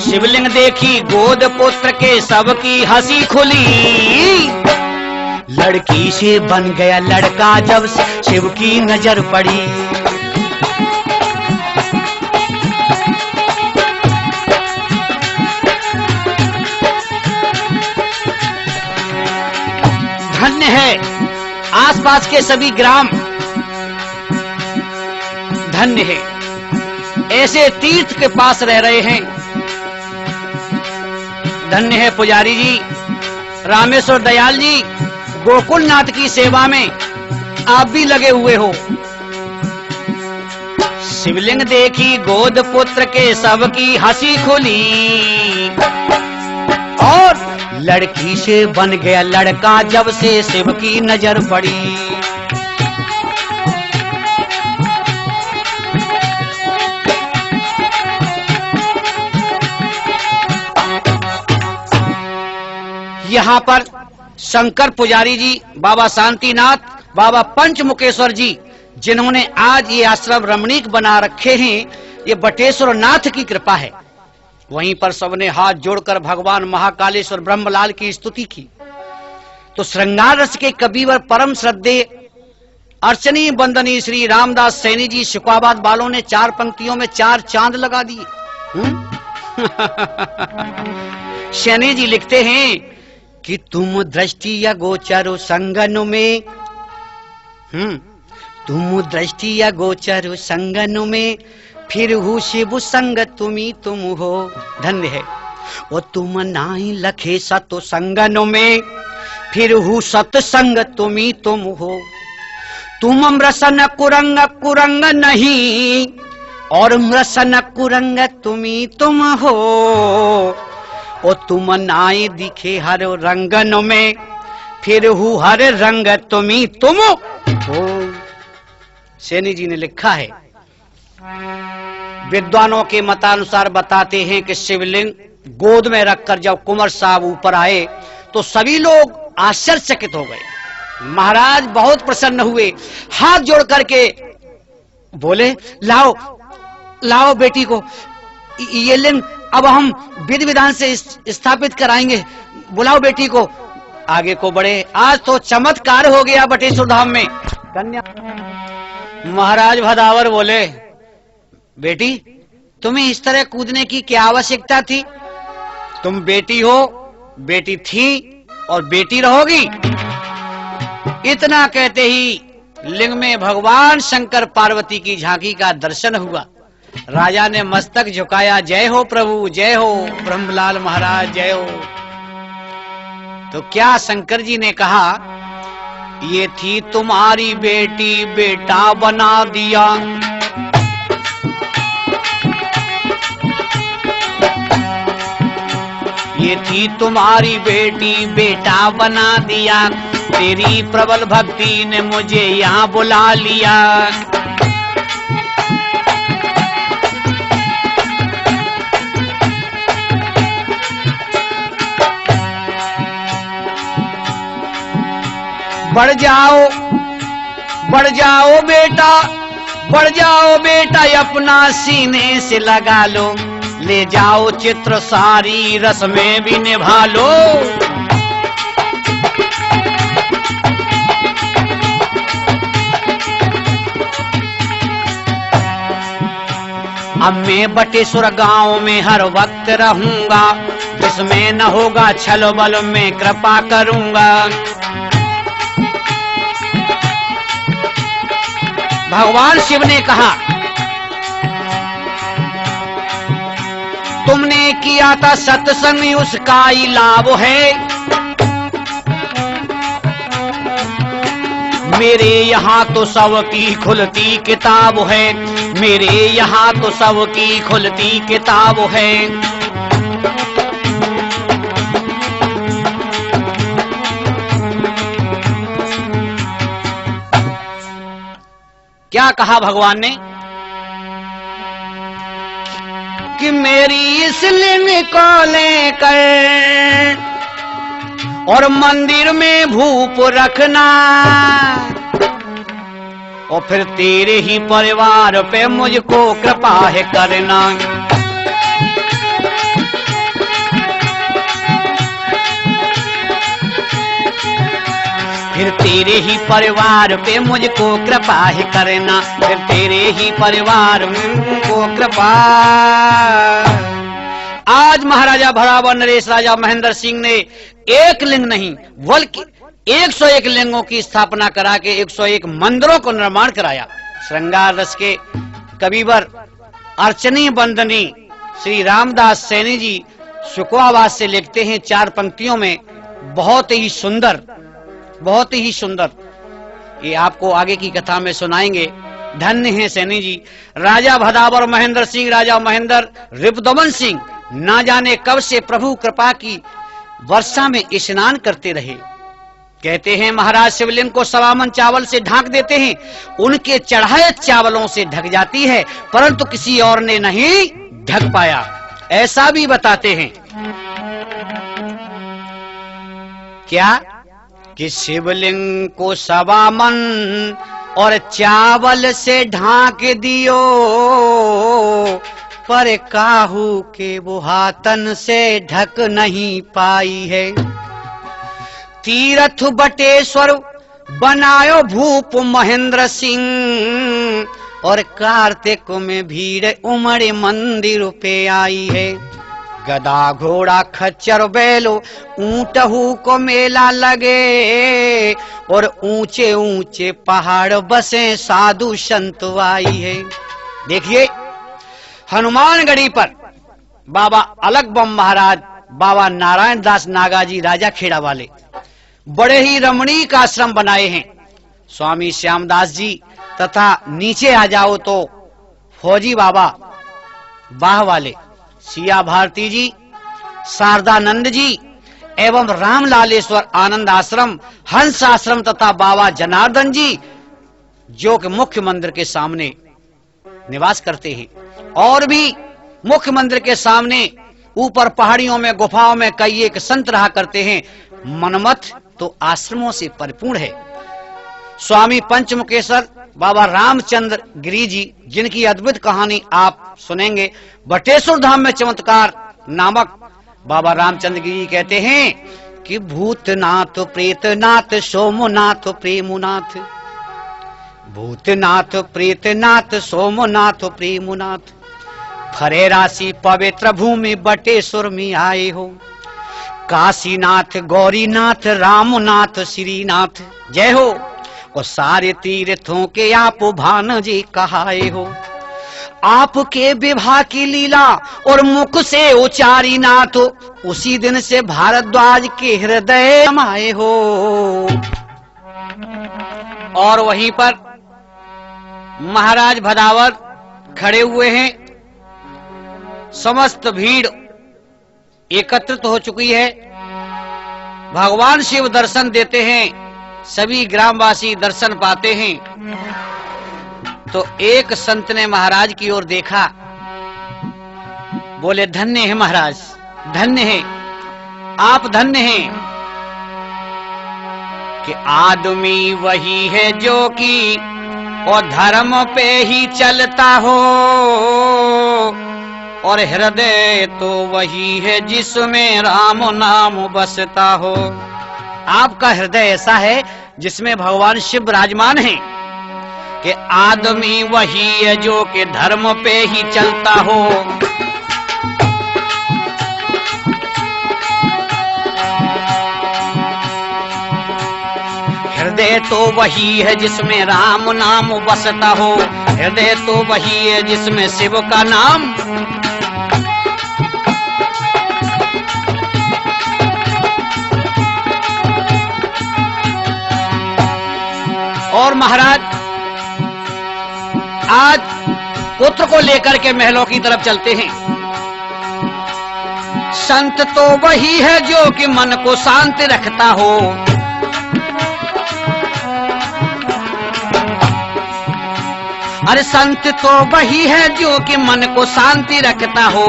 Speaker 1: शिवलिंग देखी गोद पुत्र के सबकी हंसी खुली। लड़की से बन गया लड़का जब शिव की नजर पड़ी। धन्य है आसपास के सभी ग्राम, धन्य है ऐसे तीर्थ के पास रह रहे हैं। धन्य है पुजारी जी, रामेश्वर दयाल जी, गोकुलनाथ की सेवा में आप भी लगे हुए हो। शिवलिंग देखी गोद पुत्र के सबकी हंसी खुली, और लड़की से बन गया लड़का जब से शिव की नजर पड़ी। यहाँ पर शंकर पुजारी जी, बाबा शांतिनाथ, बाबा पंचमुखेश्वर जी, जिन्होंने आज ये आश्रम रमणीक बना रखे हैं, ये बटेश्वर नाथ की कृपा है। वहीं पर सबने हाथ जोड़कर भगवान महाकालेश्वर ब्रह्मलाल की स्तुति की। तो श्रृंगार रस के कविवर परम श्रद्धेय अर्चनी बंदनी श्री रामदास सैनी जी शुक्लाबाद वालों ने 4 पंक्तियों में 4 चांद लगा दिए। सैनी जी लिखते हैं कि तुम दृष्टि या गोचर संगन में, तुम दृष्टि या गोचर संगन में, फिर हूँ शिव संग तुम्ही तुम हो। धन्य है वो तुम नाही लखे सत संगन में, फिर हूँ सत्संग तुम्ही तुम हो। तुम मृसन कुरंग कुरंग नहीं, और मृसन कुरंग तुम्ही तुम हो। ओ तुम नाई दिखे हर रंगन में, फिर हूँ हर रंग तुम्ही तुम हो। सैनी जी ने लिखा है। विद्वानों के मतानुसार बताते हैं कि शिवलिंग गोद में रखकर जब कुंवर साहब ऊपर आए तो सभी लोग आश्चर्यचकित हो गए। महाराज बहुत प्रसन्न हुए, हाथ जोड़ करके बोले, लाओ लाओ बेटी को, ये लिंग अब हम विधि विधान से स्थापित कराएंगे, बुलाओ बेटी को। आगे को बढ़े। आज तो चमत्कार हो गया बटेश्वर धाम में। कन्या महाराज भदावर बोले, बेटी तुम्हें इस तरह कूदने की क्या आवश्यकता थी? तुम बेटी हो, बेटी थी और बेटी रहोगी। इतना कहते ही लिंग में भगवान शंकर पार्वती की झांकी का दर्शन हुआ। राजा ने मस्तक झुकाया, जय हो प्रभु, जय हो ब्रह्मलाल महाराज, जय हो। तो क्या शंकर जी ने कहा, ये थी तुम्हारी बेटी, बेटा बना दिया। ये थी तुम्हारी बेटी, बेटा बना दिया, तेरी प्रबल भक्ति ने मुझे यहाँ बुला लिया। बढ़ जाओ बेटा, बढ़ जाओ बेटा, अपना सीने से लगा लो, ले जाओ चित्र सारी रस में भी निभा लो। अब मैं बटेश्वर गांव में हर वक्त रहूंगा, जिसमें न होगा छल बल में कृपा करूंगा। भगवान शिव ने कहा, तुमने किया था सत्संग, उसका ही लाभ है। मेरे यहाँ तो सबकी खुलती किताब है, मेरे यहाँ तो सबकी खुलती किताब है। क्या कहा भगवान ने कि मेरी इस लिंग को लेकर और मंदिर में भूप रखना, और फिर तेरे ही परिवार पे मुझको कृपा है करना। फिर तेरे ही परिवार पे मुझको कृपा ही करना, फिर तेरे ही परिवार को कृपा। आज महाराजा भरावन नरेश राजा महेंद्र सिंह ने एक लिंग नहीं बल्कि 101 लिंगों की स्थापना करा के 101 मंदिरों को निर्माण कराया। श्रृंगार रस के कविवर अर्चनी बंदनी श्री रामदास सैनी जी सुखवाबाद से लिखते हैं 4 पंक्तियों में, बहुत ही सुंदर, बहुत ही सुंदर। ये आपको आगे की कथा में सुनाएंगे। धन्य है सैनी जी। राजा भदावर महेंद्र सिंह, राजा महेंद्र रिपुदमन सिंह ना जाने कब से प्रभु कृपा की वर्षा में स्नान करते रहे। कहते हैं महाराज शिवलिंग को सवामन चावल से ढांक देते हैं, उनके चढ़ाए चावलों से ढक जाती है, परंतु किसी और ने नहीं ढक पाया, ऐसा भी बताते हैं। क्या कि शिवलिंग को सवामन और चावल से ढांक दियो, पर काहू के वो हाथन से ढक नहीं पाई है। तीरथ बटेश्वर बनायो भूप महेंद्र सिंह, और कार्तिक में भीड़ उमड़े मंदिर पे आई है। गदा घोड़ा खच्चर बैलो ऊंटहू को मेला लगे, और ऊंचे ऊंचे पहाड़ बसे साधु संत आई है। देखिए हनुमानगढ़ी पर बाबा अलग बम महाराज, बाबा नारायण दास नागाजी राजा खेड़ा वाले बड़े ही रमणीक आश्रम बनाए हैं। स्वामी श्यामदास जी तथा नीचे आ जाओ तो फौजी बाबा बाह वाले, सिया भारती जी, शारदानंद जी एवं रामलालेश्वर आनंद आश्रम, हंस आश्रम तथा बाबा जनार्दन जी जो कि मुख्य मंदिर के सामने निवास करते हैं। और भी मुख्य मंदिर के सामने ऊपर पहाड़ियों में गुफाओं में कई एक संत रहा करते हैं। मनमथ तो आश्रमों से परिपूर्ण है। स्वामी पंचमुखेश्वर बाबा रामचंद्र गिरी जी, जिनकी अद्भुत कहानी आप सुनेंगे। बटेश्वर धाम में चमत्कार नामक बाबा रामचंद्र गिरी कहते हैं कि भूतनाथ प्रेतनाथ सोमनाथ प्रेमनाथ, भूतनाथ प्रेतनाथ सोमनाथ प्रेमनाथ, फरे राशि पवित्र भूमि बटेश्वर में आए हो। काशीनाथ गौरीनाथ रामनाथ श्रीनाथ जय हो। और सारे तीर्थों के आप भान जी कहाए हो। आपके विवाह की लीला और मुख से उचारी नाथ, उसी दिन से भारद्वाज के हृदय समाये हो। और वहीं पर महाराज भदावर खड़े हुए हैं। समस्त भीड़ एकत्रित हो चुकी है। भगवान शिव दर्शन देते हैं, सभी ग्रामवासी दर्शन पाते हैं। तो एक संत ने महाराज की ओर देखा, बोले धन्य है महाराज, धन्य है, आप धन्य हैं कि आदमी वही है जो कि और धर्म पे ही चलता हो, और हृदय तो वही है जिसमें राम नाम बसता हो। आपका हृदय ऐसा है जिसमें भगवान शिव विराजमान है कि आदमी वही है जो कि धर्म पे ही चलता हो। हृदय तो वही है जिसमें राम नाम बसता हो, हृदय तो वही है जिसमें शिव का नाम। और महाराज आज पुत्र को लेकर के महलों की तरफ चलते हैं। संत तो वही है जो कि मन को शांत रखता हो, अरे संत तो वही है जो कि मन को शांति रखता हो,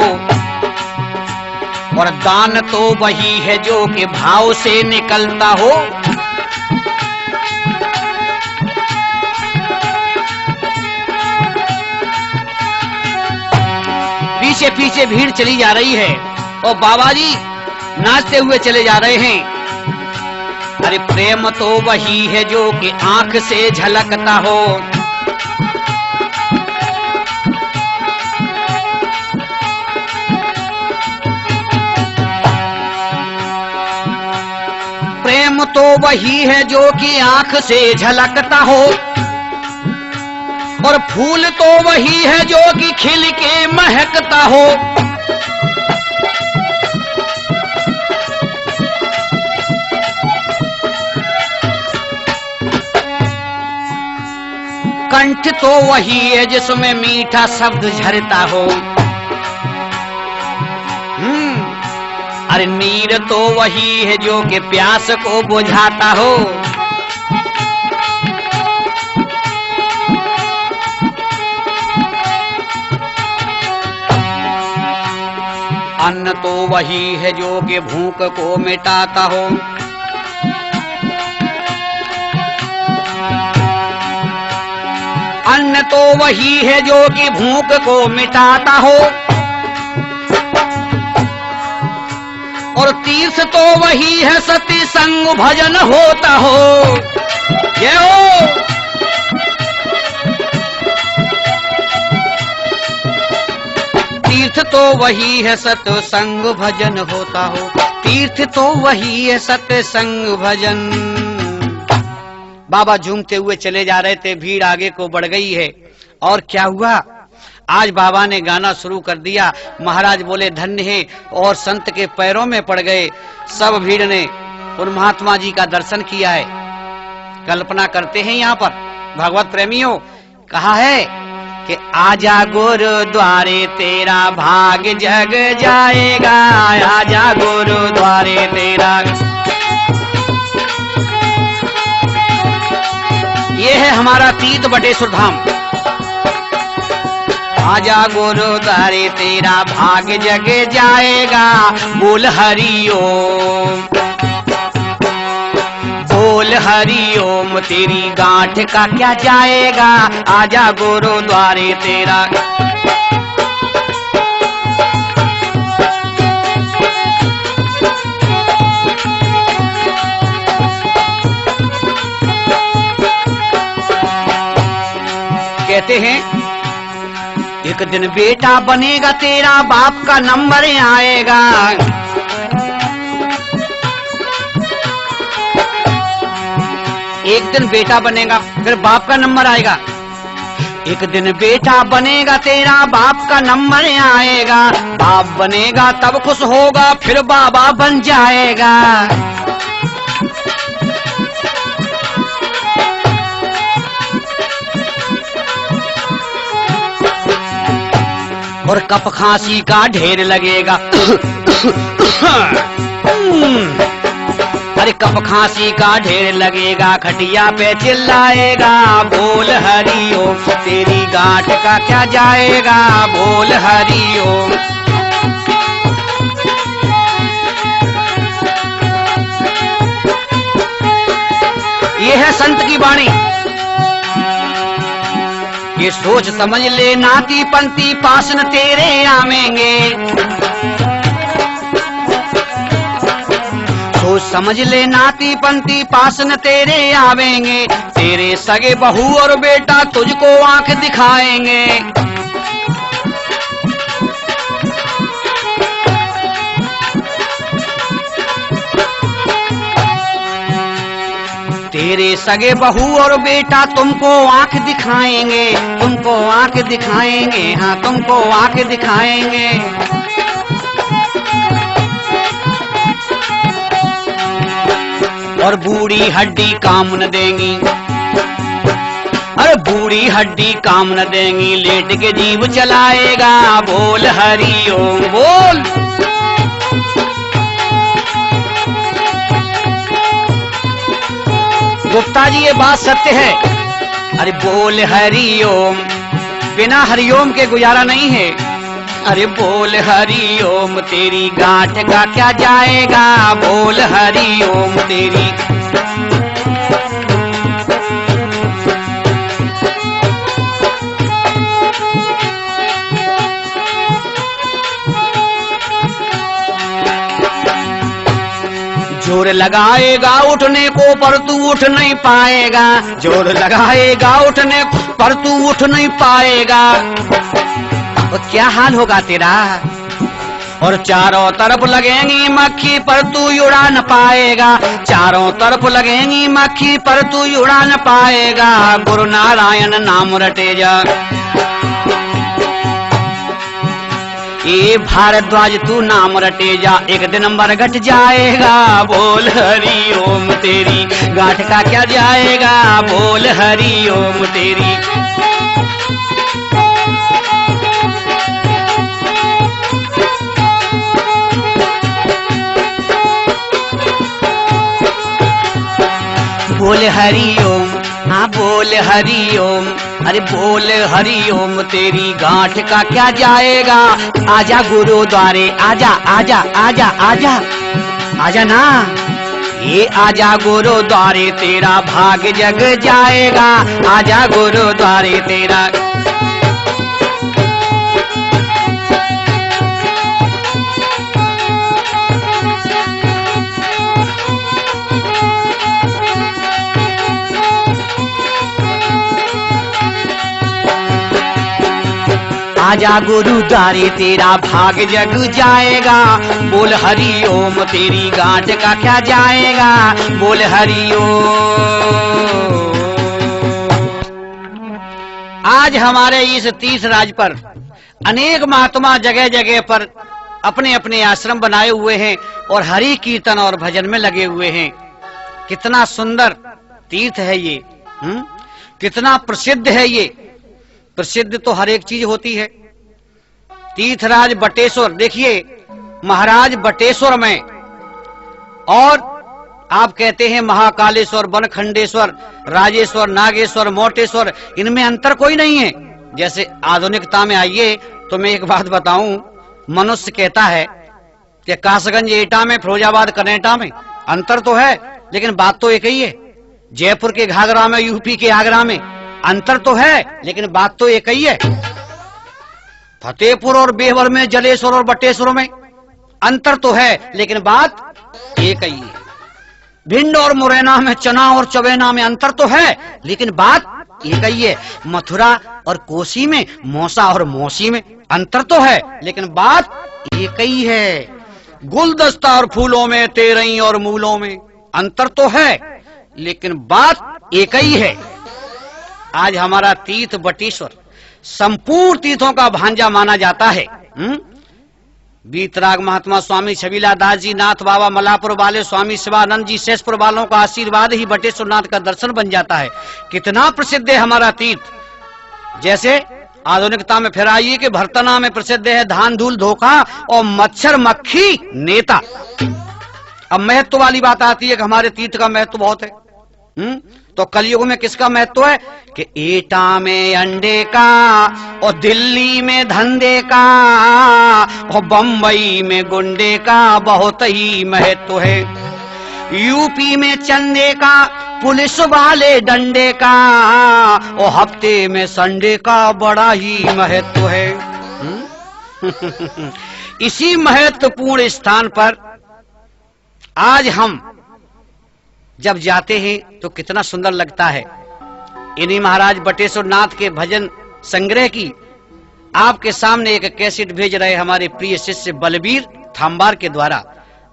Speaker 1: और दान तो वही है जो कि भाव से निकलता हो। पीछे पीछे भीड़ चली जा रही है और बाबा जी नाचते हुए चले जा रहे हैं। अरे प्रेम तो वही है जो कि आंख से झलकता हो, प्रेम तो वही है जो कि आंख से झलकता हो, और फूल तो वही है जो कि खिल के महकता हो। कंठ तो वही है जिसमें मीठा शब्द झरता हो। अरे नीर तो वही है जो कि प्यास को बुझाता हो। अन्न तो वही है जो कि भूख को मिटाता हो। अन्न तो वही है जो कि भूख को मिटाता हो, और तीर्थ तो वही है सती संग भजन होता हो। ये हो तीर्थ तो वही है सत्संग भजन होता हो, तीर्थ तो वही है सत्संग भजन। बाबा झूमते हुए चले जा रहे थे, भीड़ आगे को बढ़ गई है। और क्या हुआ, आज बाबा ने गाना शुरू कर दिया। महाराज बोले धन्य है, और संत के पैरों में पड़ गए। सब भीड़ ने उन महात्मा जी का दर्शन किया है। कल्पना करते हैं यहाँ पर भगवत प्रेमियों, कहा है कि आजा गुरुद्वारे तेरा भाग जग जाएगा, आजा गुरुद्वारे तेरा। ये है हमारा तीत बटेश्वर धाम। आजा गुरुद्वारे तेरा भाग जग जाएगा, बोल हरि ओम, बोल हरि ओम, तेरी गांठ का क्या जाएगा, आजा गुरुद्वारे तेरा। कहते हैं एक दिन बेटा बनेगा तेरा, बाप का नंबर आएगा। एक दिन बेटा बनेगा, फिर बाप का नंबर आएगा। एक दिन बेटा बनेगा तेरा, बाप का नंबर आएगा। बाप बनेगा तब खुश होगा, फिर बाबा बन जाएगा। और कफ खांसी का ढेर लगेगा, अरे कब खांसी का ढेर लगेगा, खटिया पे चिल्लाएगा, बोल हरि ओम, तेरी गांठ का क्या जाएगा, बोल हरि ओम। ये है संत की वाणी। ये सोच समझ ले नाती पंती पास न तेरे आवेंगे, सोच समझ ले नाती पंती पास न तेरे आवेंगे, तेरे सगे बहू और बेटा तुझको आंख दिखाएंगे। तेरे सगे बहू और बेटा तुमको आंख दिखाएंगे, तुमको आंख दिखाएंगे, हाँ तुमको आंख दिखाएंगे। और बूढ़ी हड्डी काम न देंगी, अरे बूढ़ी हड्डी काम न देंगी, लेट के जीव चलाएगा, बोल हरि ओम, बोल। गुप्ता जी ये बात सत्य है। अरे बोल हरि ओम, बिना हरिओम के गुजारा नहीं है। अरे बोल हरि ओम, तेरी गांठ का क्या जाएगा, बोल हरि ओम तेरी। जोर लगाएगा उठने को पर तू उठ नहीं पाएगा, जोर लगाएगा उठने पर तू उठ नहीं पाएगा। तो क्या हाल होगा तेरा। और चारों तरफ लगेंगी मक्खी पर तू उड़ा न पाएगा, चारों तरफ लगेंगी मक्खी पर तू उड़ा न पाएगा। गुरु नारायण नाम रटे जा, ये भारद्वाज तू नाम रटे जा, एक दिन मरघट जाएगा, बोल हरि ओम तेरी गांठ का क्या जाएगा, बोल हरि ओम तेरी। बोल हरि ओम, हाँ बोल हरि ओम। अरे बोल हरि ओम, तेरी गांठ का क्या जाएगा। आजा गुरुद्वारे आजा आजा आजा आजा आजा ना, ये आजा गुरुद्वारे तेरा भाग जग जाएगा, आजा गुरुद्वारे तेरा। आजा गुरुद्वारे तेरा भाग जग जाएगा, बोल हरि ओम, तेरी गांठ का क्या जाएगा, बोल हरि ओम। आज हमारे इस तीर्थ राज पर अनेक महात्मा जगह जगह पर अपने अपने आश्रम बनाए हुए हैं और हरि कीर्तन और भजन में लगे हुए हैं। कितना सुंदर तीर्थ है ये, कितना प्रसिद्ध है ये। प्रसिद्ध तो हर एक चीज होती है। तीर्थराज बटेश्वर, देखिए महाराज बटेश्वर में, और आप कहते हैं महाकालेश्वर, बनखंडेश्वर, राजेश्वर, नागेश्वर, मोटेश्वर, इनमें अंतर कोई नहीं है। जैसे आधुनिकता में आइए तो मैं एक बात बताऊं, मनुष्य कहता है कि कासगंज एटा में, फिरोजाबाद कनेटा में अंतर तो है, लेकिन बात तो एक ही है। जयपुर के घाघरा में, यूपी के आगरा में अंतर तो है, लेकिन बात तो एक ही है। फतेहपुर और बेवर में, जलेश्वर और बटेश्वर में अंतर तो है, लेकिन बात एक ही है। भिंड और मुरैना में, चना और चवेना में अंतर तो है, लेकिन बात एक ही है। मथुरा और कोसी में, मौसा और मौसी में अंतर तो है, लेकिन बात एक ही है। गुलदस्ता और फूलों में, तेरई और मूलों में अंतर तो है, लेकिन बात एक ही है। आज हमारा तीर्थ बटेश्वर संपूर्ण तीर्थों का भांजा माना जाता है। बीतराग महात्मा स्वामी छबीला दास जी, नाथ बाबा मलापुर वाले, स्वामी शिवानंद जी, शेषपुर वालों का आशीर्वाद ही बटेश्वर नाथ का दर्शन बन जाता है। कितना प्रसिद्ध है हमारा तीर्थ। जैसे आधुनिकता में फिर आइए कि भरतना में प्रसिद्ध है धान धूल धोखा और मच्छर मक्खी नेता। अब महत्व वाली बात आती है कि हमारे तीर्थ का महत्व बहुत है। तो कलयुग में किसका महत्व है कि एटा में अंडे का और दिल्ली में धंधे का और बंबई में गुंडे का बहुत ही महत्व है। यूपी में चंदे का, पुलिस वाले डंडे का और हफ्ते में संडे का बड़ा ही महत्व है। इसी महत्वपूर्ण स्थान पर आज हम जब जाते हैं तो कितना सुंदर लगता है। इन्हीं महाराज बटेश्वर नाथ के भजन संग्रह की आपके सामने एक कैसेट भेज रहे हमारे प्रिय शिष्य बलबीर थाम्बार के द्वारा।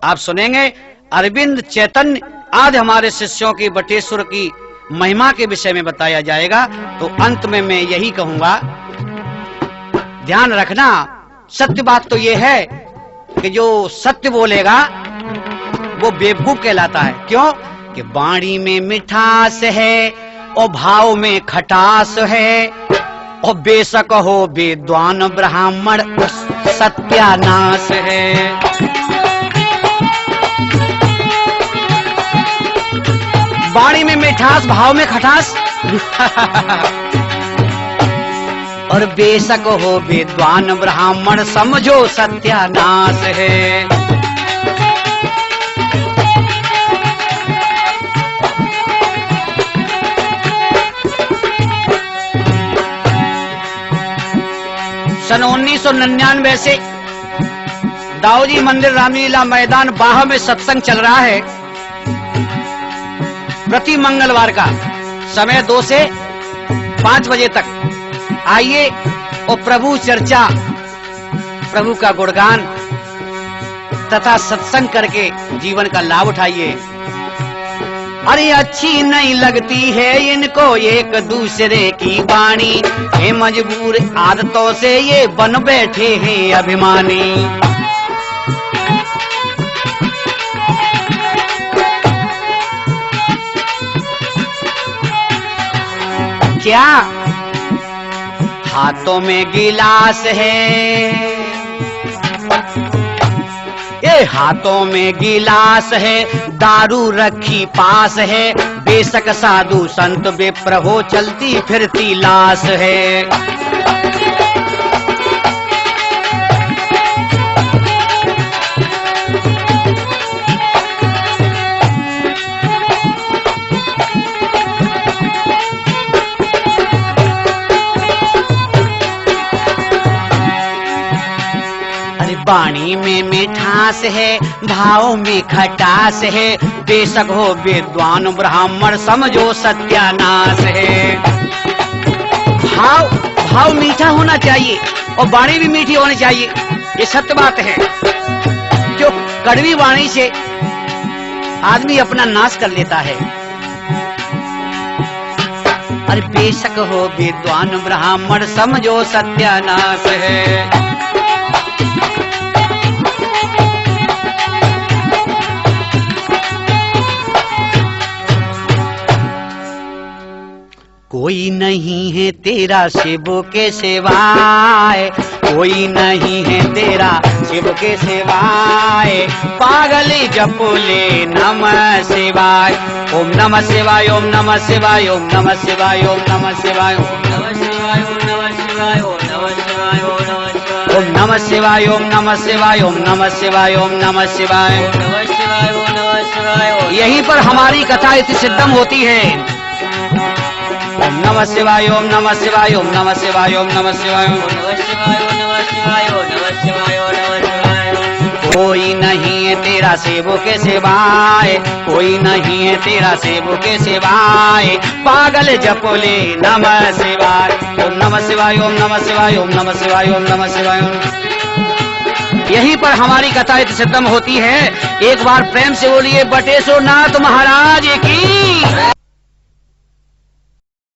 Speaker 1: आप सुनेंगे अरविंद चैतन्य आदि हमारे शिष्यों की बटेश्वर की महिमा के विषय में बताया जाएगा। तो अंत में मैं यही कहूंगा, ध्यान रखना, सत्य बात तो यह है कि जो सत्य बोलेगा वो बेवकूफ कहलाता है। क्यों कि बाणी में मिठास है और भाव में खटास है और बेशक हो विद्वान ब्राह्मण सत्यानाश है। बाणी में मिठास, भाव में खटास और बेशक हो विद्वान ब्राह्मण समझो सत्यानाश है। सन 1999 से दाऊदी मंदिर रामलीला मैदान बाह में सत्संग चल रहा है। प्रति मंगलवार का समय 2 से 5 बजे तक आइए और प्रभु चर्चा, प्रभु का गुणगान तथा सत्संग करके जीवन का लाभ उठाइए। अरे अच्छी नहीं लगती है इनको एक दूसरे की वाणी, ये मजबूर आदतों से ये बन बैठे हैं अभिमानी। क्या हाथों में गिलास है, ये हाथों में गिलास है, दारू रखी पास है, बेशक साधु संत विप्र हो चलती फिरती लाश है। वाणी में मिठास है, भाव में खटास है, बेशक हो विद्वान ब्राह्मण समझो सत्यानाश है। भाव मीठा होना चाहिए और वाणी भी मीठी होनी चाहिए, ये सत्य बात है। जो कड़वी वाणी से आदमी अपना नाश कर लेता है। अरे बेशक हो विद्वान ब्राह्मण समझो सत्यानाश है। कोई नहीं है तेरा शिव के सिवाय, कोई नहीं है तेरा शिव के सिवाय, पागल जपोले नमः शिवाय। ओम नमः शिवाय, ओम नमः शिवाय, ओम नमः शिवाय, ओम नमः शिवाय, ओम नमः शिवाय, ओम नमः शिवाय, ओम नमः शिवाय, ओम नमः शिवाय, ओम नमः शिवाय, ओम नमः शिवाय, ओम नमः शिवाय, ओम नमः शिवाय, ओम नमः शिवाय। यहीं पर हमारी कथा इति सिद्धम होती है। ओम नमः शिवाय, ओम नमः शिवाय, ओम नमः शिवाय, ओम नमः शिवाय, ओम नमः शिवाय, ओम नमः शिवाय, ओम नमः शिवाय, ओम नमः शिवाय। कोई नहीं है तेरा सेवों के सिवाय, कोई नहीं है तेरा सेवों के सिवाय, पागल जपोले नमः शिवाय। ओम नमः शिवाय, ओम नमः शिवाय, ओम नमः शिवाय, ओम नमः शिवाय। यहीं पर हमारी कथा सिद्धम होती है। एक बार प्रेम से बोलिए बटेश्वर नाथ महाराज की।